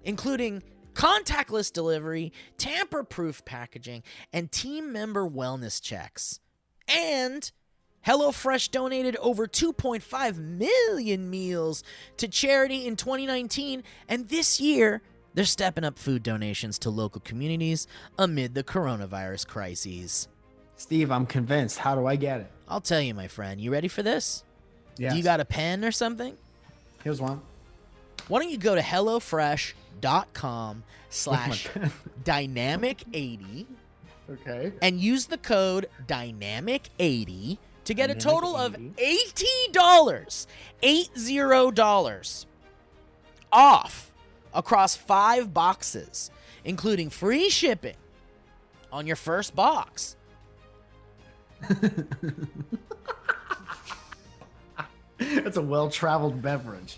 including contactless delivery, tamper-proof packaging, and team member wellness checks. And HelloFresh donated over 2.5 million meals to charity in 2019, and this year, they're stepping up food donations to local communities amid the coronavirus crises. Steve, I'm convinced. How do I get it? I'll tell you, my friend. You ready for this? Yes. Do you got a pen or something? Here's one. why don't you go to hellofresh.com/dynamic80 Okay. and use the code dynamic80 to get a total of Dynamic $80, $80 off across 5 boxes, including free shipping on your first box. It's a well-traveled beverage.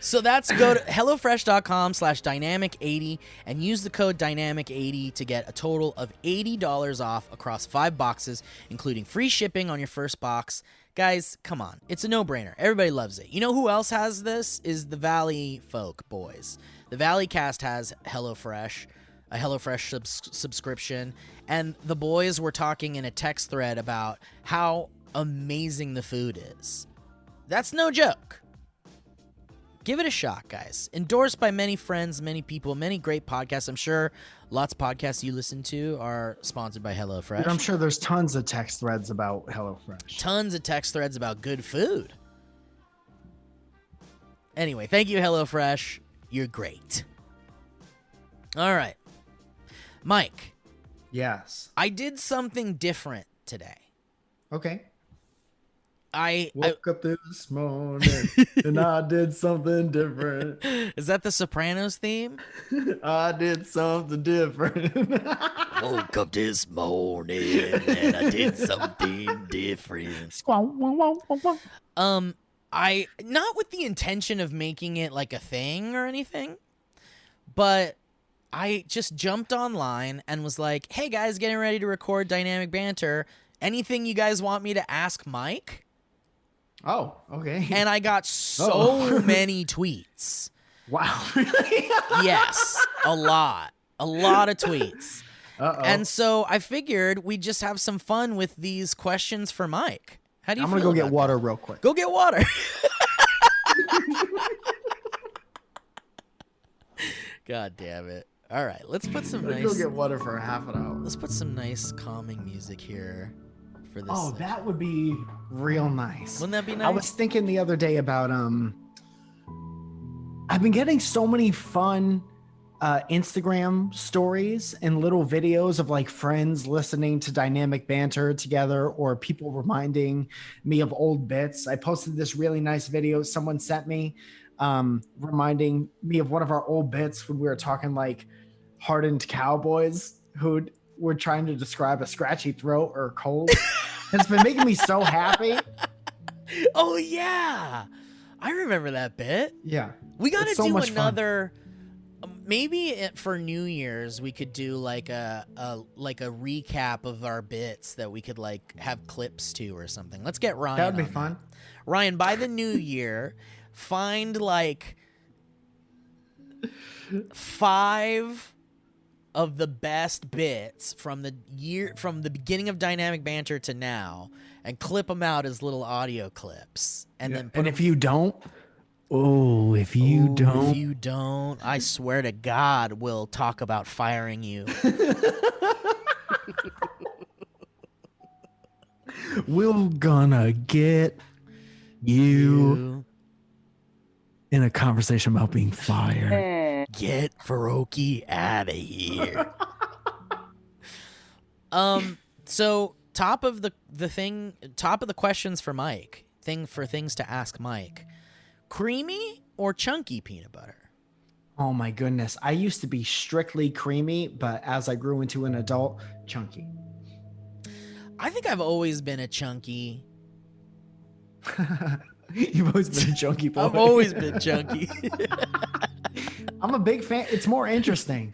So that's go to hellofresh.com/dynamic80 and use the code dynamic80 to get a total of $80 off across 5 boxes, including free shipping on your first box. Guys, come on. It's a no-brainer. Everybody loves it. You know who else has this? Is the Valleyfolk boys. The Valleycast has HelloFresh, a HelloFresh subscription, and the boys were talking in a text thread about how amazing the food is. That's no joke. Give it a shot, guys. Endorsed by many friends, many people, many great podcasts. I'm sure lots of podcasts you listen to are sponsored by HelloFresh. I'm sure there's tons of text threads about HelloFresh. Tons of text threads about good food. Anyway, thank you, HelloFresh. You're great. All right. Mike. Yes. I did something different today. Okay. I woke up this morning and I did something different. Is that the Sopranos theme? I did something different. Woke up this morning and I did something different. I not with the intention of making it like a thing or anything, but I just jumped online and was like, "Hey guys, getting ready to record Dynamic Banter. Anything you guys want me to ask Mike?" Oh, okay. And I got so many tweets. Wow, really? Yes, a lot of tweets. Uh-oh. And so I figured we'd just have some fun with these questions for Mike. How do you I'm feel gonna go get about water that? real quick. Go get water. God damn it. All right, let's put some nice. Go get water for a half an hour. Let's put some nice calming music here for this. Oh, that would be real nice. Wouldn't that be nice? I was thinking the other day about I've been getting so many fun Instagram stories and little videos of like friends listening to Dynamic Banter together or people reminding me of old bits. I posted this really nice video someone sent me reminding me of one of our old bits when we were talking like hardened cowboys who were trying to describe a scratchy throat or cold. It's been making me so happy. Oh yeah, I remember that bit. Yeah, we got to so do much another. Maybe for New Year's we could do like a recap of our bits that we could like have clips to or something. Let's get Ryan. That'd be fun. Ryan, by the new year, find like 5 of the best bits from the beginning of Dynamic Banter to now, and clip them out as little audio clips, and then. And if you don't, if you don't, I swear to God, we'll talk about firing you. We're gonna get you in a conversation about being fired. Get Faroki out of here. So top of the questions for Mike. Things to ask Mike. Creamy or chunky peanut butter? Oh my goodness. I used to be strictly creamy, but as I grew into an adult, chunky. I think I've always been a chunky. You've always been a chunky boy. I've always been chunky. I'm a big fan. It's more interesting.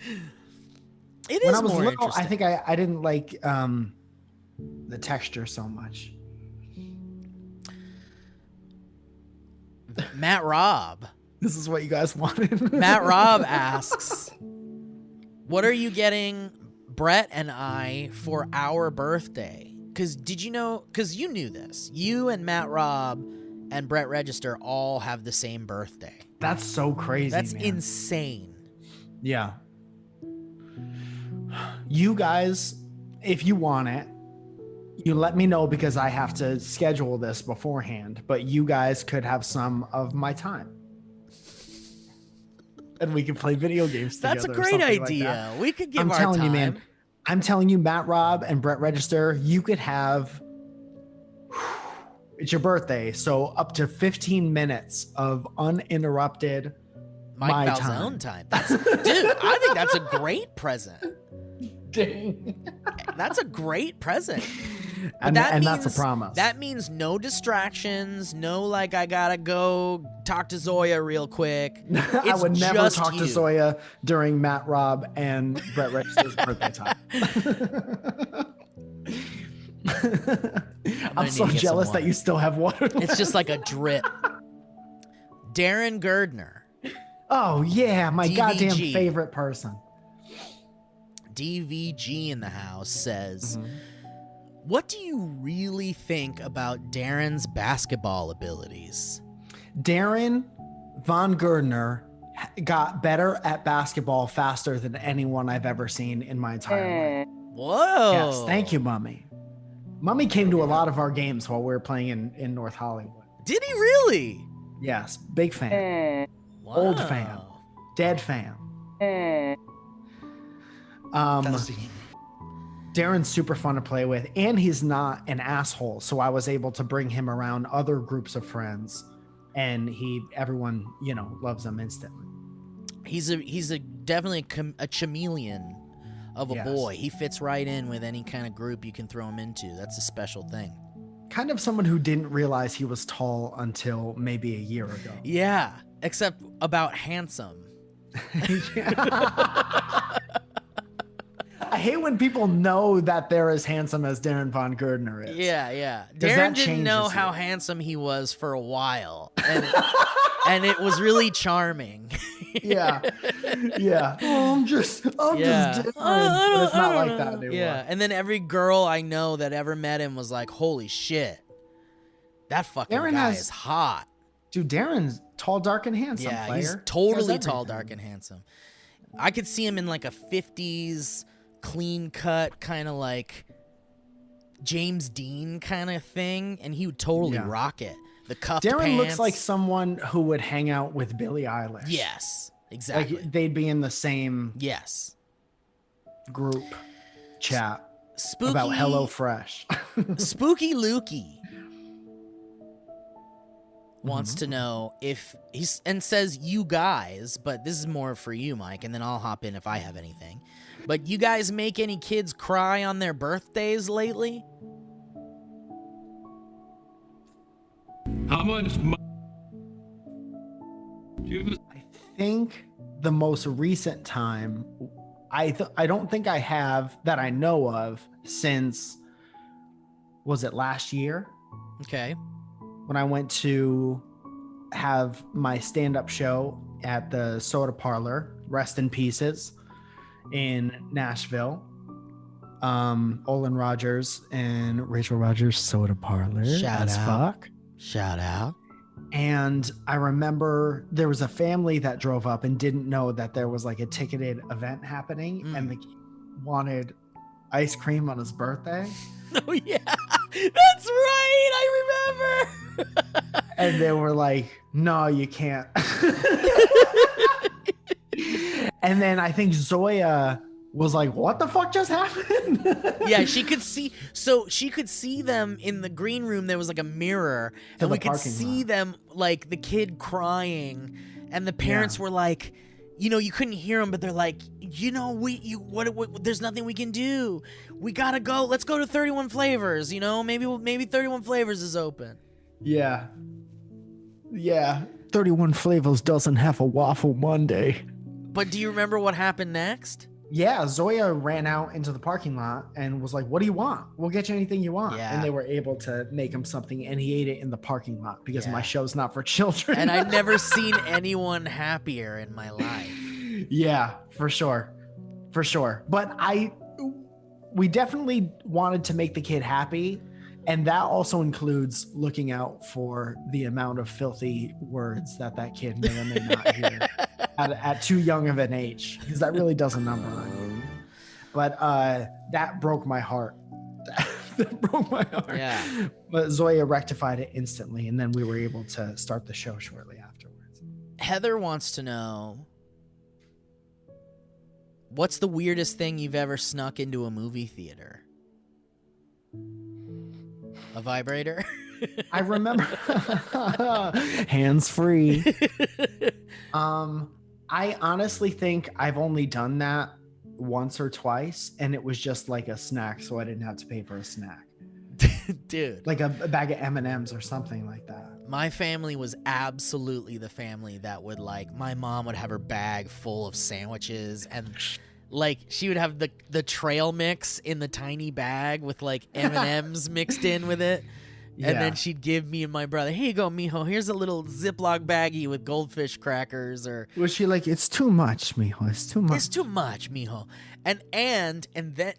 It when is I was more little, interesting. I think I didn't like the texture so much. Matt Robb. This is what you guys wanted. Matt Robb asks, what are you getting Brett and I for our birthday? Because did you know, because you knew this, you and Matt Robb and Brett Register all have the same birthday. That's so crazy. That's man. insane. Yeah. You guys, if you want it, you let me know because I have to schedule this beforehand, but you guys could have some of my time. and we can play video games together. That's a or great something like idea. that. We could give I'm our telling time. you, man. I'm telling you, Matt Robb and Brett Register, you could have. It's your birthday, so up to 15 minutes of uninterrupted Mike my Falzone time. That's, dude, I think that's a great present. Dang. That's a great present. But And, that and means, that's a promise. That means no distractions, no like I gotta go talk to Zoya real quick. I It's would never just talk to you. Zoya during Matt Robb and Brett Register's birthday time. I'm need so to get some jealous that water. you still have water. It's just like a drip. Darren Girdner, Oh yeah, my DVG. goddamn favorite person. DVG in the house, says, Mm-hmm. what do you really think about Darren's basketball abilities? Darren Von Girdner got better at basketball faster than anyone I've ever seen in my entire life. Whoa. Yes, thank you, Mummy. Mummy came to a lot of our games while we were playing in North Hollywood. Did he really? Yes, big fan. Wow. Old fan. Dead fan. Darren's super fun to play with, and he's not an asshole. So I was able to bring him around other groups of friends, and everyone, loves him instantly. He's a definitely a chameleon of a Yes. boy. He fits right in with any kind of group you can throw him into. That's a special thing. Kind of someone who didn't realize he was tall until maybe a year ago. Yeah, except about handsome. I hate when people know that they're as handsome as Darren Von Girdner is. Yeah. 'Cause Darren that didn't know changes how you. handsome he was for a while, and it was really charming. Yeah. Oh, I'm just Darren. But it's not like that anymore. Yeah, and then every girl I know that ever met him was like, "Holy shit, that fucking Darren guy has- is hot." Dude, Darren's tall, dark, and handsome. Yeah, player. he's He totally has tall, everything. dark, and handsome. I could see him in like a 50s clean cut kind of like James Dean kind of thing, and he would totally Yeah. rock it. The cuffed Darren pants. looks like someone who would hang out with Billie Eilish. Yes, exactly. Like they'd be in the same Yes. group chat Spooky about HelloFresh. Spooky Lukey wants to know if he's and says you guys, but this is more for you, Mike, and then I'll hop in if I have anything. But you guys make any kids cry on their birthdays lately? How much money? I think the most recent time, I don't think I have that I know of since, was it last year? Okay. When I went to have my stand-up show at the Soda Parlor, Rest in Pieces, in Nashville. Olin Rogers and Rachel Rogers Soda Parlor. Shout as out. fuck. Shout out. And I remember there was a family that drove up and didn't know that there was like a ticketed event happening, and the kid wanted ice cream on his birthday. Oh yeah, that's right. I remember. And they were like, no, you can't. And then I think Zoya was like, what the fuck just happened? Yeah, she could see. So she could see them in the green room. There was like a mirror, To and the we could parking see lot. them, like the kid crying, and the parents were like, you couldn't hear them, but they're like, what? There's nothing we can do. We gotta go. Let's go to 31 Flavors. Maybe 31 Flavors is open. Yeah. 31 Flavors doesn't have a waffle Monday. But do you remember what happened next? Yeah, Zoya ran out into the parking lot and was like, what do you want? We'll get you anything you want. Yeah. And they were able to make him something, and he ate it in the parking lot because Yeah. my show's not for children. And I've never seen anyone happier in my life. Yeah, for sure. But we definitely wanted to make the kid happy. And that also includes looking out for the amount of filthy words that kid may or may not hear at too young of an age, because that really does a number on you. But that broke my heart. That broke my heart. Yeah. But Zoya rectified it instantly, and then we were able to start the show shortly afterwards. Heather wants to know, What's the weirdest thing you've ever snuck into a movie theater? A vibrator? I remember hands free. I honestly think I've only done that once or twice, and it was just like a snack, so I didn't have to pay for a snack. Dude, Like a bag of M&Ms or something like that. my family was absolutely the family that would, like, my mom would have her bag full of sandwiches, and like she would have the trail mix in the tiny bag with like M&Ms mixed in with it. And then she'd give me and my brother, here you go, mijo, here's a little Ziploc baggie with goldfish crackers. Or was she like, it's too much, mijo, it's too much. It's too much, mijo. And then,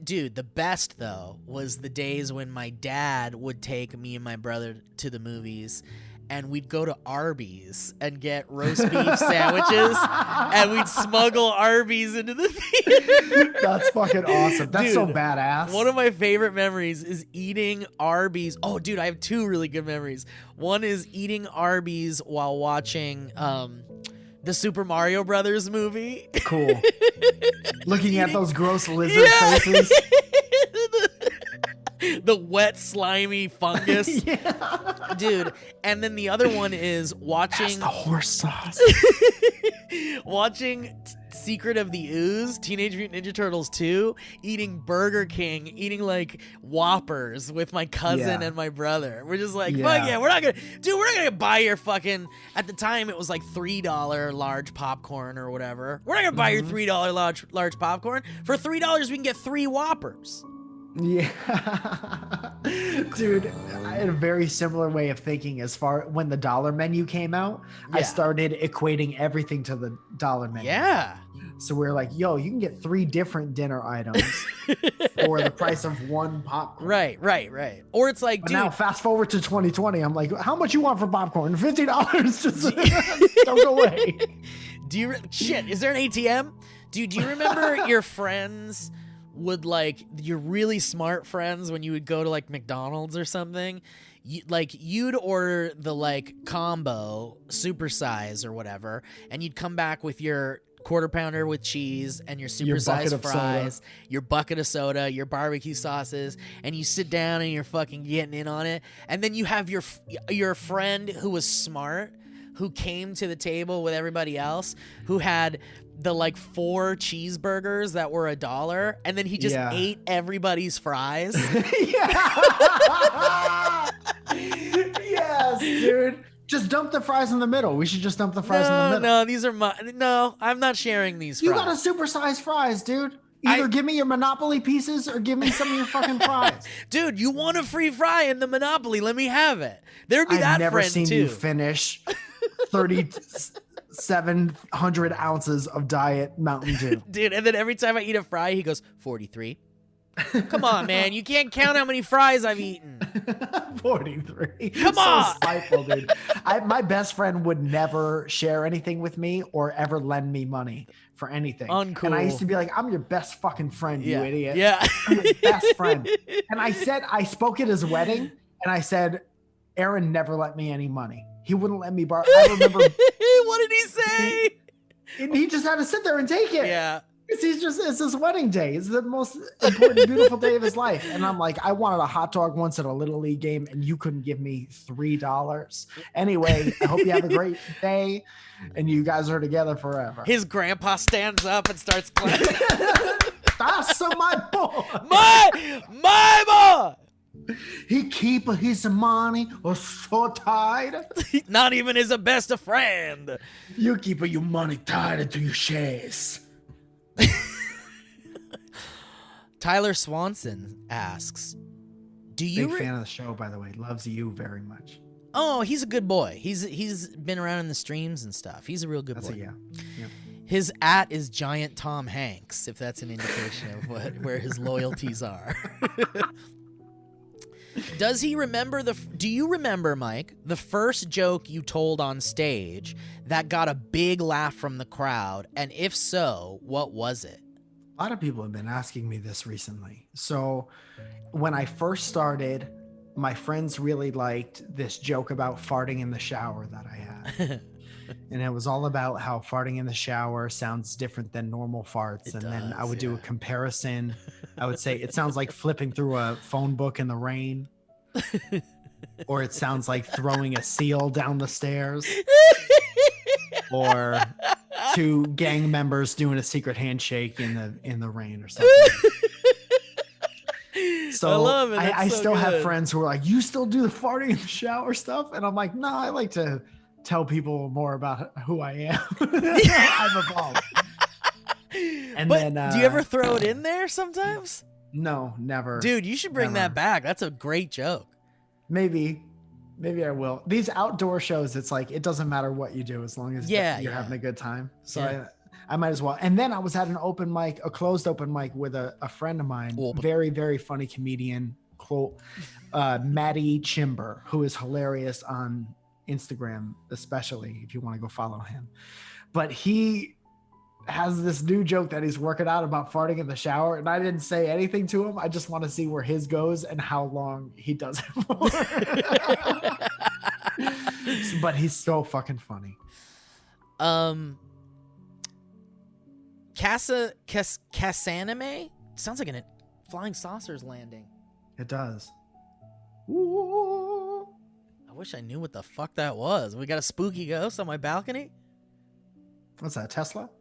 dude, the best though was the days when my dad would take me and my brother to the movies, and we'd go to Arby's and get roast beef sandwiches, and we'd smuggle Arby's into the theater. That's fucking awesome. That's Dude, so badass. One of my favorite memories is eating Arby's. Oh, dude, I have two really good memories. One is eating Arby's while watching the Super Mario Brothers movie. Cool. Looking at those gross lizard faces. The wet, slimy fungus. Yeah. Dude. And then the other one is watching... That's the horse sauce. watching Secret of the Ooze, Teenage Mutant Ninja Turtles 2, eating Burger King, eating like Whoppers with my cousin and my brother. We're just like, fuck yeah, we're not gonna buy your fucking, at the time it was like $3 large popcorn or whatever. We're not gonna buy your $3 large popcorn. For $3 we can get 3 Whoppers. Yeah. Dude, I had a very similar way of thinking as far when the dollar menu came out. I started equating everything to the dollar menu. Yeah. So we're like, yo, you can get 3 different dinner items for the price of 1 popcorn. Right. Or it's like, But dude, now fast forward to 2020, I'm like, how much you want for popcorn? $50. Just don't go away. Is there an ATM? Dude, do you remember your friends would, like, your really smart friends, when you would go to like McDonald's or something, you'd order the like combo supersize or whatever, and you'd come back with your quarter pounder with cheese and your supersized fries, your bucket of soda, your barbecue sauces, and you sit down and you're fucking getting in on it. And then you have your friend who was smart, who came to the table with everybody else, who had the like 4 cheeseburgers that were $1, and then he just ate everybody's fries. Yes, dude. Just dump the fries in the middle. We should just dump the fries in the middle. No, these are No, I'm not sharing these fries. You got to supersize fries, dude. Either give me your Monopoly pieces or give me some of your fucking fries. Dude, you want a free fry in the Monopoly? Let me have it. There'd be that friend too. I've never seen you finish 3,700 ounces of Diet Mountain Dew. Dude, and then every time I eat a fry, he goes, 43. Come on, man. You can't count how many fries I've eaten. 43. Come on. So spiteful, dude. My best friend would never share anything with me or ever lend me money for anything. Uncool. And I used to be like, I'm your best fucking friend, you idiot. Yeah. I'm your best friend. And I spoke at his wedding, and I said, Aaron never lent me any money. He wouldn't let me borrow. I remember. What did he say? He just had to sit there and take it. Yeah. It's his wedding day. It's the most important, beautiful day of his life. And I'm like, I wanted a hot dog once at a Little League game, and you couldn't give me $3. Anyway, I hope you have a great day, and you guys are together forever. His grandpa stands up and starts clapping. That's my boy. My boy. He keep his money so tight. Not even as a best of friend. You keep your money tied to your chest. Tyler Swanson asks, Big fan of the show, by the way. Loves you very much. Oh, he's a good boy. He's been around in the streams and stuff. He's a real good boy. Yeah. His @ is Giant Tom Hanks, if that's an indication of where his loyalties are. Does he remember do you remember, Mike, the first joke you told on stage that got a big laugh from the crowd? And if so, what was it? A lot of people have been asking me this recently. So when I first started, my friends really liked this joke about farting in the shower that I had. And it was all about how farting in the shower sounds different than normal farts. Then I would do a comparison. I would say it sounds like flipping through a phone book in the rain, or it sounds like throwing a seal down the stairs, or two gang members doing a secret handshake in the rain or something. So I love it. I so still have good. friends who are like, "You still do the farting in the shower stuff?" And I'm like, "No, I like to tell people more about who I am." I've evolved. And But then, do you ever throw it in there sometimes? No, never. Dude, you should bring that back. That's a great joke. Maybe I will. These outdoor shows, it's like it doesn't matter what you do as long as you're having a good time. So I might as well. And then I was at an open mic, a closed open mic with a friend of mine, very, very funny comedian, Maddie Chimber, who is hilarious on Instagram, especially if you want to go follow him. But he has this new joke that he's working out about farting in the shower, and I didn't say anything to him. I just want to see where his goes and how long he does it for. But he's so fucking funny. Casanime sounds like a flying saucer's landing. It does. Ooh. I wish I knew what the fuck that was. We got a spooky ghost on my balcony. What's that, Tesla?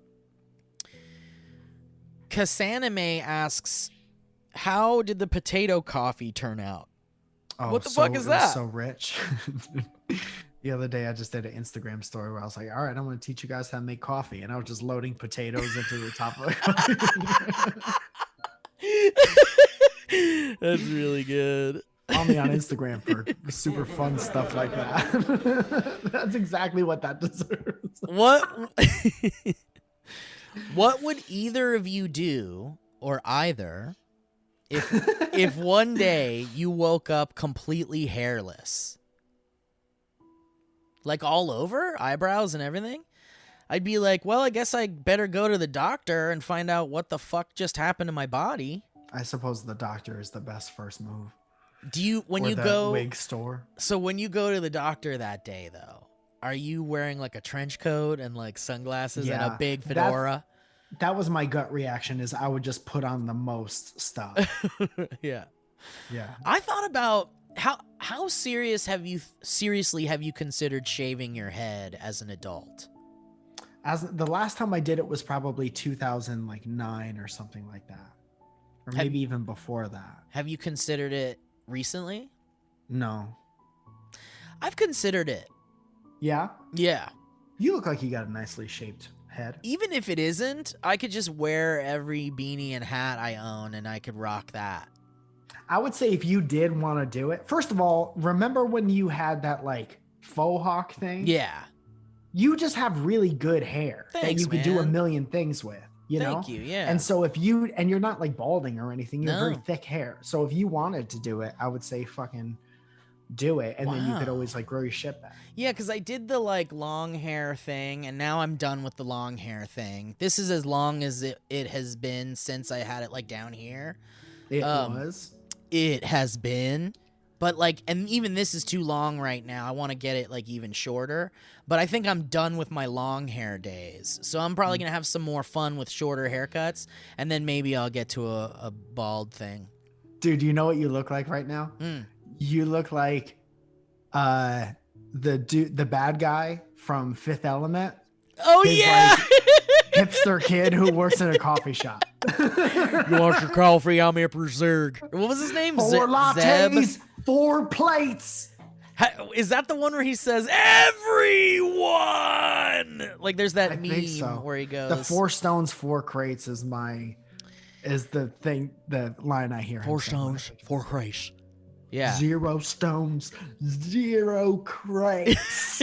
Casanime asks, how did the potato coffee turn out? Oh, what the fuck is that? So rich. The other day I just did an Instagram story where I was like, all right, I'm going to teach you guys how to make coffee. And I was just loading potatoes into the top of it. That's really good. Follow me on Instagram for super fun stuff like that. That's exactly what that deserves. What would either of you do, or either, if one day you woke up completely hairless? Like all over, eyebrows and everything? I'd be like, well, I guess I better go to the doctor and find out what the fuck just happened to my body. I suppose the doctor is the best first move. Do you, when or you the go wig store? So when you go to the doctor that day, though, are you wearing like a trench coat and like sunglasses and a big fedora? That was my gut reaction. Is I would just put on the most stuff. Yeah. Yeah. I thought about how seriously have you considered shaving your head as an adult? As the last time I did it was probably 2009 or something like that, or maybe even before that. Have you considered it recently? No. I've considered it. Yeah? Yeah. You look like you got a nicely shaped head. Even if it isn't, I could just wear every beanie and hat I own and I could rock that. I would say if you did want to do it, first of all, remember when you had that like faux hawk thing? Yeah. You just have really good hair that you could do a man. million things with, you know? Thank you, yeah. And so if you, and you're not like balding or anything, you have No. very thick hair. So if you wanted to do it, I would say fucking do it. And then you could Wow. always like grow your shit back. Yeah, because I did the like long hair thing, and now I'm done with the long hair thing. This is as long as it has been since I had it like down here. It was. It has been. But like, and even this is too long right now. I want to get it like even shorter. But I think I'm done with my long hair days. So I'm probably going to have some more fun with shorter haircuts. And then maybe I'll get to a bald thing. Dude, you know what you look like right now? You look like the bad guy from Fifth Element. Oh, His, yeah. like, hipster kid who works in a coffee shop. You want your coffee? I'm here for Zerg. What was his name? 4 lattes, 4 plates. Is that the one where he says everyone? Like there's that I meme think so. where he goes The 4 stones, 4 crates is the line I hear. 4 stones, 4 crates. Yeah. 0 stones, 0 crates.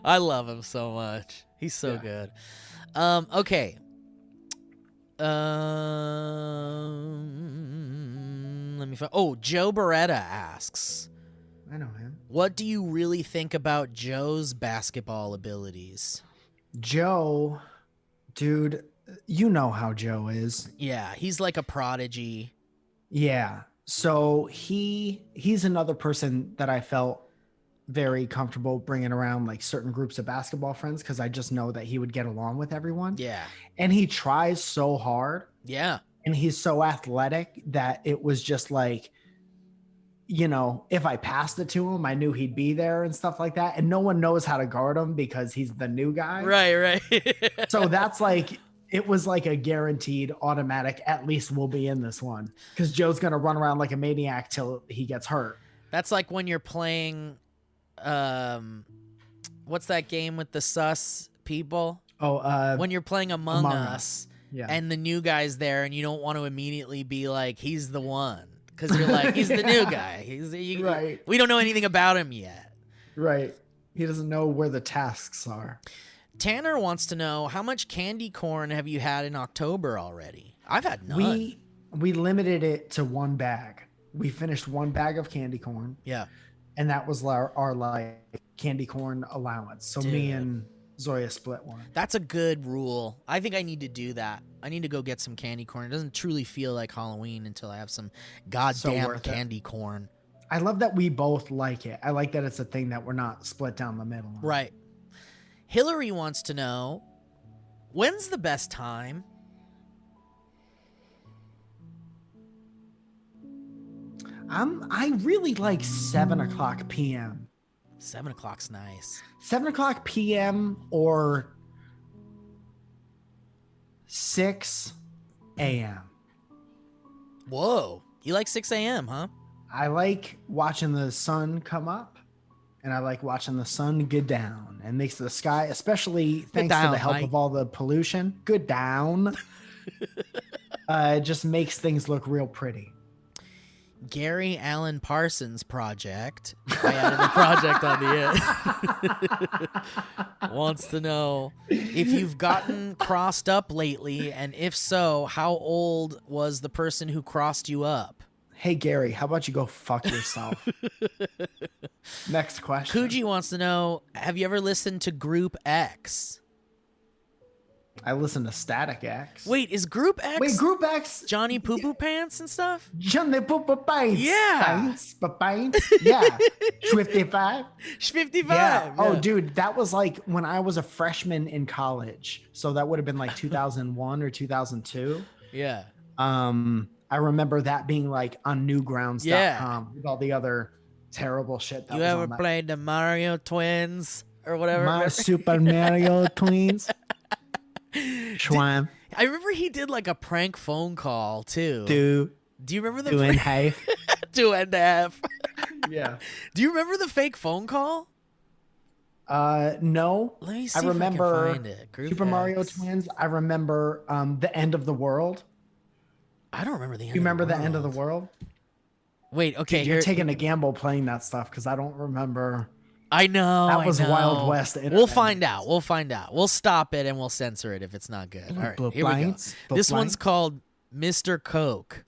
I love him so much. He's so good. Okay. Let me find. Oh, Joe Beretta asks, I know him. what do you really think about Joe's basketball abilities? Joe, dude, you know how Joe is. Yeah, he's like a prodigy. Yeah. So he's another person that I felt very comfortable bringing around like certain groups of basketball friends because I just know that he would get along with everyone. Yeah. And he tries so hard. Yeah. And he's so athletic that it was just like, you know, if I passed it to him, I knew he'd be there and stuff like that. And no one knows how to guard him because he's the new guy. Right. So that's like, it was like a guaranteed automatic, at least we'll be in this one. Because Joe's going to run around like a maniac till he gets hurt. That's like when you're playing, what's that game with the sus people? When you're playing Among Us. Yeah. And the new guy's there, and you don't want to immediately be like, he's the one. Because you're like, he's the new guy. Right. We don't know anything about him yet. Right. He doesn't know where the tasks are. Tanner wants to know, how much candy corn have you had in October already? I've had none. We limited it to one bag. We finished one bag of candy corn. Yeah. And that was our like candy corn allowance. So me and Zoya split one. That's a good rule. I think I need to do that. I need to go get some candy corn. It doesn't truly feel like Halloween until I have some goddamn candy corn. I love that we both like it. I like that it's a thing that we're not split down the middle on. Right. Hillary wants to know, when's the best time? I really like 7:00 p.m. 7 o'clock's nice. 7:00 p.m. or 6 a.m. Whoa. You like 6 a.m., huh? I like watching the sun come up, and I like watching the sun go down, and makes the sky, especially thanks to the help of all the pollution, go down. It just makes things look real pretty. Gary Allen Parsons project. I added the project on the end. Wants to know if you've gotten crossed up lately, and if so, how old was the person who crossed you up? Hey, Gary, how about you go fuck yourself? Next question. Kuji wants to know, have you ever listened to Group X? I listen to Static X. Wait, is Group X? Wait, Group X? Johnny Poo Poo Pants and stuff? Johnny Poo Poo Pants. Yeah. Pants. Yeah. 55. 55. Yeah. Oh, dude, that was like when I was a freshman in college. So that would have been like 2001 or 2002. Yeah. I remember that being like on newgrounds.com Yeah. with all the other terrible shit. You ever played the Mario Twins or whatever? My Super Mario Twins. Schwam. I remember he did like a prank phone call too. Do you remember the 2.5? 2.5. Yeah. Do you remember the fake phone call? No. Let me see. I remember if I can find it. Group Super X. Mario Twins. I remember the end of the world. I don't remember the end. You remember of the the end of the world? Wait, okay. Dude, you're taking a gamble playing that stuff because I don't remember. I know. That was I know. Wild West. We'll find out. We'll stop it and we'll censor it if it's not good. All right, here we go. This one's called Mr. Coke.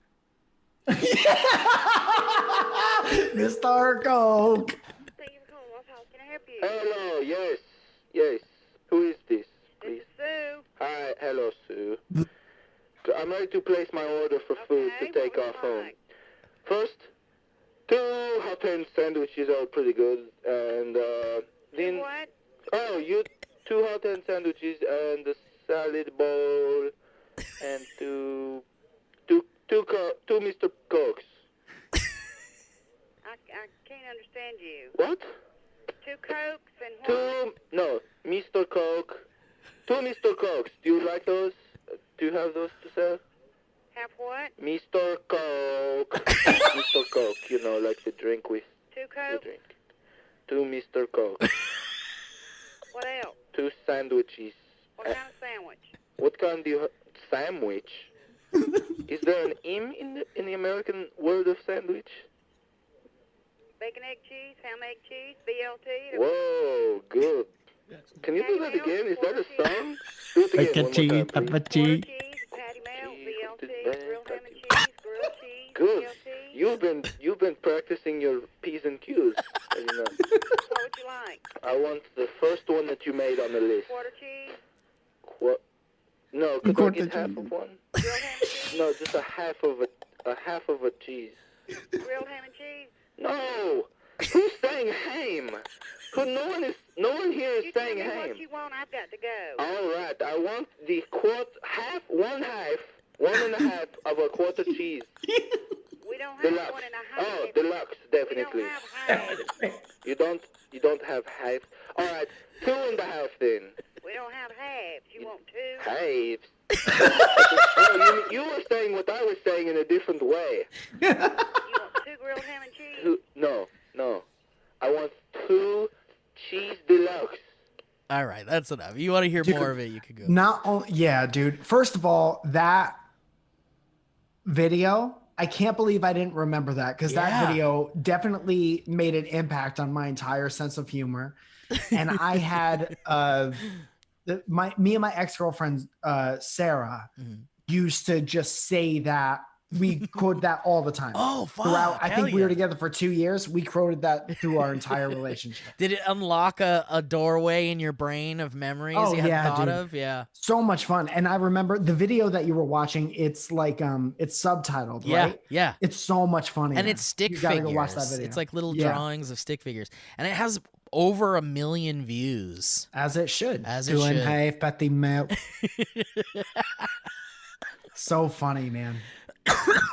Mr. Coke. Thank you for calling Waffle House. Can I help you? Hello, yes. Who is this, please? This is Sue. Hi, hello, Sue. I'm ready to place my order for food to take what would off you home. like? First, 2 hot hand sandwiches are pretty good, and then What? you 2 hot hand sandwiches and a salad bowl, and two Mr. Cokes. I can't understand you. What? 2 Cokes and what? Mr. Coke. 2 Mr. Cokes. Do you like those? Do you have those to sell? Have what? Mr. Coke. Mr. Coke, like the drink with 2 the Cokes? drink. 2 Mr. Coke. What else? 2 sandwiches. What kind of sandwich? What kind do you have? Sandwich? Is there an M in the American word of sandwich? Bacon, egg, cheese, ham, egg, cheese, BLT. Whoa, good. Can you do that again? Is that a song? Do it again one more time, please. Quarter cheese, patty melt, BLT, grilled ham and cheese, grilled cheese, Good. BLT. You've been practicing your P's and Q's. As you know. What would you like? I want the first one that you made on the list. Quarter cheese, No, could I Quarter get half cheese. of one? grilled ham and cheese, No, just a half of a cheese. grilled ham and cheese. No, Who's saying ham? No one here is You tell saying me ham. what you want, I've got to go. All right, I want the one and a half of a quarter cheese. We don't have Deluxe. one and a half. Oh, deluxe, definitely. We don't have halves. You don't have half. All right, 2.5 then. We don't have halves. You want two? Halves. Oh, you were saying what I was saying in a different way. You want 2 grilled ham and cheese? No. I want 2 cheese deluxe. All right, that's enough. You want to hear more of it, you could go. Not only, yeah, dude. First of all, that video, I can't believe I didn't remember that, because that video definitely made an impact on my entire sense of humor. And I had me and my ex-girlfriend Sarah used to just say that. We quote that all the time. Oh, fuck. Throughout, I think we yeah. were together for 2 years. We quoted that through our entire relationship. Did it unlock a doorway in your brain of memories you hadn't thought dude. of? Yeah. So much fun. And I remember the video that you were watching, it's like it's subtitled, right? Yeah. It's so much funny. And it's stick figures. Go watch that video. It's like little drawings of stick figures. And it has over 1 million views. As it should. As it should. 2.5 petit milk. So funny, man.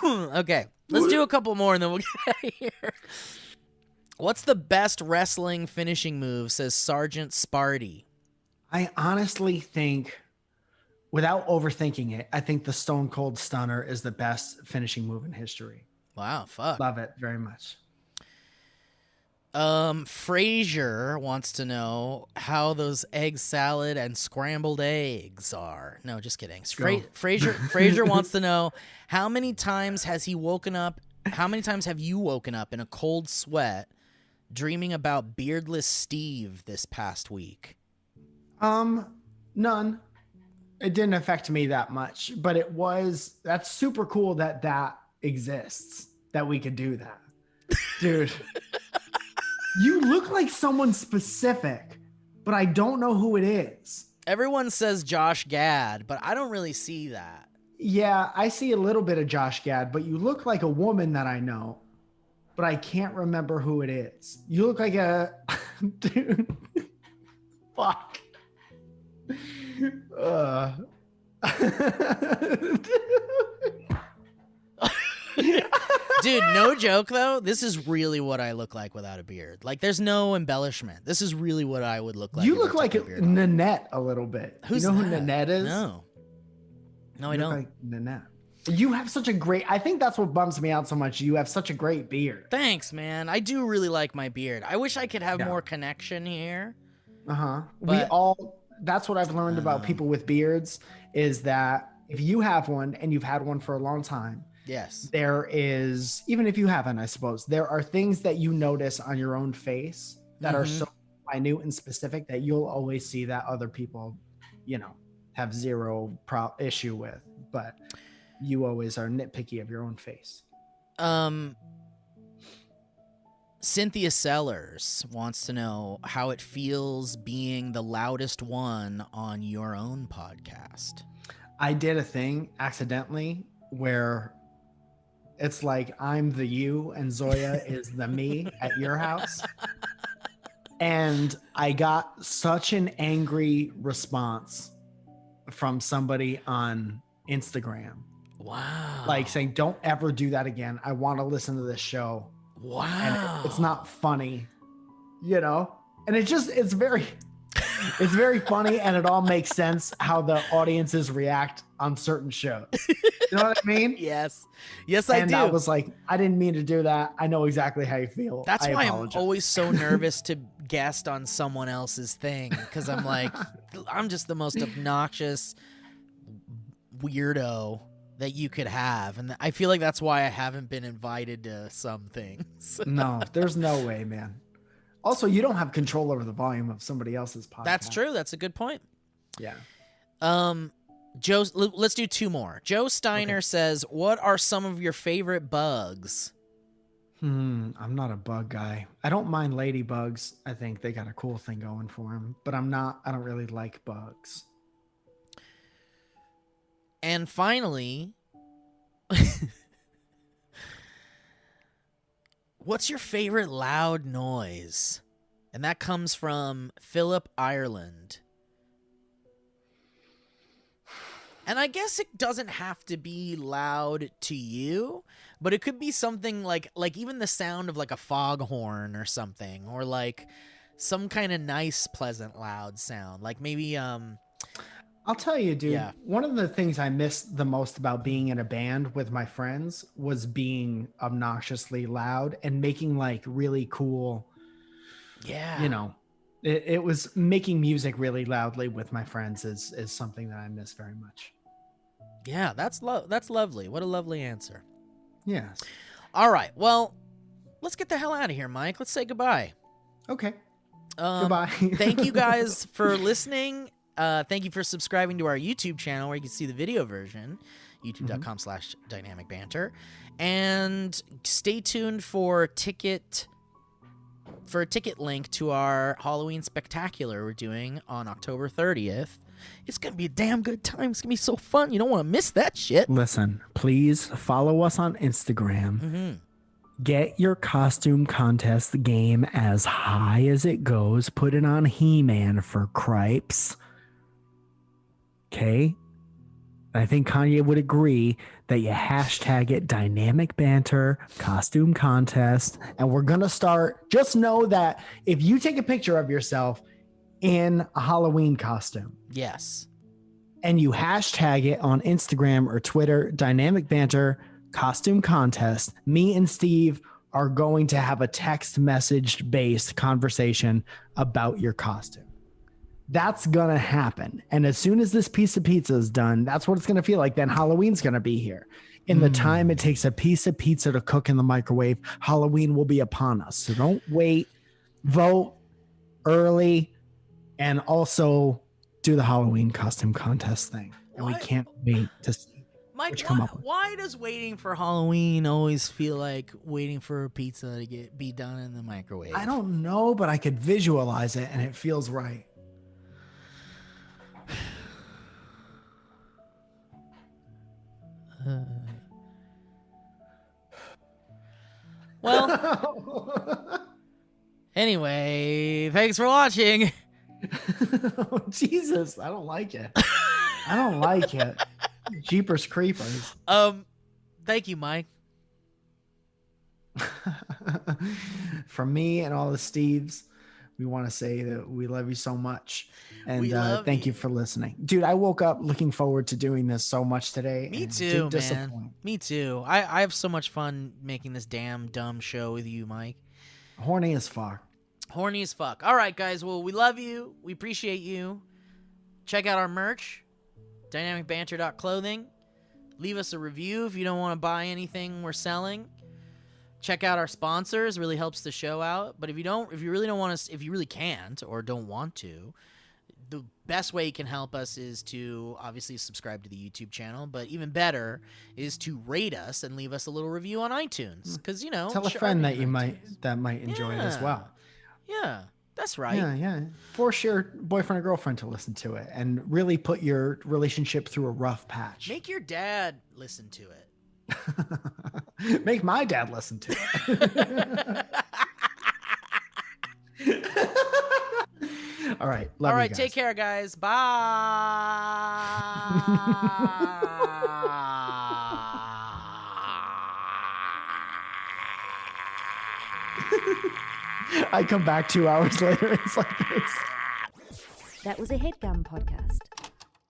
Okay, let's do a couple more and then we'll get out of here. What's the best wrestling finishing move, says Sergeant Sparty? I honestly think, without overthinking it, I think the Stone Cold Stunner is the best finishing move in history. Wow, fuck. Love it very much. Frazier wants to know how those egg salad and scrambled eggs are. No, just kidding. Frazier wants to know how many times have you woken up in a cold sweat dreaming about beardless Steve this past week? None. It didn't affect me that much, but that's super cool that exists, that we could do that. Dude. You look like someone specific, but I don't know who it is. Everyone says Josh Gad, but I don't really see that. Yeah, I see a little bit of Josh Gad, but you look like a woman that I know, but I can't remember who it is. You look like a dude. Fuck. Dude, no joke though. This is really what I look like without a beard. Like, there's no embellishment. This is really what I would look like. You look like Nanette a little bit. Who's you know that? who Nanette is? No, I You don't. look like Nanette. You have such a great. I think that's what bums me out so much. You have such a great beard. Thanks, man. I do really like my beard. I wish I could have more connection here. We all. That's what I've learned about people with beards is that if you have one and you've had one for a long time. Yes. There is, even if you haven't, I suppose, there are things that you notice on your own face that are so minute and specific that you'll always see that other people, have zero issue with. But you always are nitpicky of your own face. Cynthia Sellers wants to know how it feels being the loudest one on your own podcast. I did a thing accidentally where it's like I'm the you and Zoya is the me at your house. And I got such an angry response from somebody on Instagram. Wow. Like saying, don't ever do that again. I want to listen to this show. Wow. And it's not funny, And it's very funny, and it all makes sense how the audiences react on certain shows. You know what I mean? Yes, I do. And I was like, I didn't mean to do that. I know exactly how you feel. That's why apologize. I'm always so nervous to guest on someone else's thing, because I'm like, I'm just the most obnoxious weirdo that you could have, and I feel like that's why I haven't been invited to some things. No, there's no way, man. Also, you don't have control over the volume of somebody else's podcast. That's true. That's a good point. Yeah. Joe, let's do 2 more. Joe Steiner says, what are some of your favorite bugs? I'm not a bug guy. I don't mind ladybugs. I think they got a cool thing going for them, but I don't really like bugs. And finally, What's your favorite loud noise? And that comes from Philip Ireland. And I guess it doesn't have to be loud to you, but it could be something like even the sound of like a foghorn or something, or like some kind of nice, pleasant, loud sound. Like maybe I'll tell you, dude, Yeah. one of the things I missed the most about being in a band with my friends was being obnoxiously loud and making like really cool, yeah. you know, it was making music really loudly with my friends is something that I miss very much. Yeah, that's lovely. What a lovely answer. Yes. All right. Well, let's get the hell out of here, Mike. Let's say goodbye. Okay. Goodbye. Thank you guys for listening. Thank you for subscribing to our YouTube channel where you can see the video version, youtube.com/dynamic banter. And stay tuned for a ticket link to our Halloween spectacular we're doing on October 30th. It's going to be a damn good time. It's going to be so fun. You don't want to miss that shit. Listen, please follow us on Instagram. Mm-hmm. Get your costume contest game as high as it goes. Put it on He-Man for cripes. Okay? I think Kanye would agree that you hashtag it dynamic banter costume contest. And we're going to start. Just know that if you take a picture of yourself in a Halloween costume, Yes. and you hashtag it on Instagram or Twitter, dynamic banter costume contest, me and Steve are going to have a text message based conversation about your costume. That's going to happen. And as soon as this piece of pizza is done, that's what it's going to feel like. Then Halloween's going to be here. In the time it takes a piece of pizza to cook in the microwave, Halloween will be upon us. So don't wait. Vote early. And also do the Halloween costume contest thing. And we What? can't wait to see Mike, what you come up with. why does waiting for Halloween always feel like waiting for a pizza to be done in the microwave? I don't know, but I could visualize it and it feels right. Well, anyway, thanks for watching. Oh, Jesus, I don't like it. I don't like it. Jeepers creepers. Thank you, Mike. From me and all the Steves, we want to say that we love you so much. And We love thank you for listening. Dude, I woke up looking forward to doing this so much today. Me and it too, did man. disappoint. Me too. I have so much fun making this damn dumb show with you, Mike. Horny as fuck. Horny as fuck. All right, guys. Well, we love you. We appreciate you. Check out our merch, dynamicbanter.clothing. Leave us a review if you don't want to buy anything we're selling. Check out our sponsors. It really helps the show out. But if you really don't want to, if you really can't or don't want to, the best way you can help us is to obviously subscribe to the YouTube channel, but even better is to rate us and leave us a little review on iTunes. Because Tell a friend that you might enjoy it as well. Yeah, that's right. Yeah. Force your boyfriend or girlfriend to listen to it and really put your relationship through a rough patch. Make your dad listen to it. Make my dad listen to it. All right. Love All you right, guys. take care, guys. Bye. I come back 2 hours later. It's like this. That was a headgum podcast.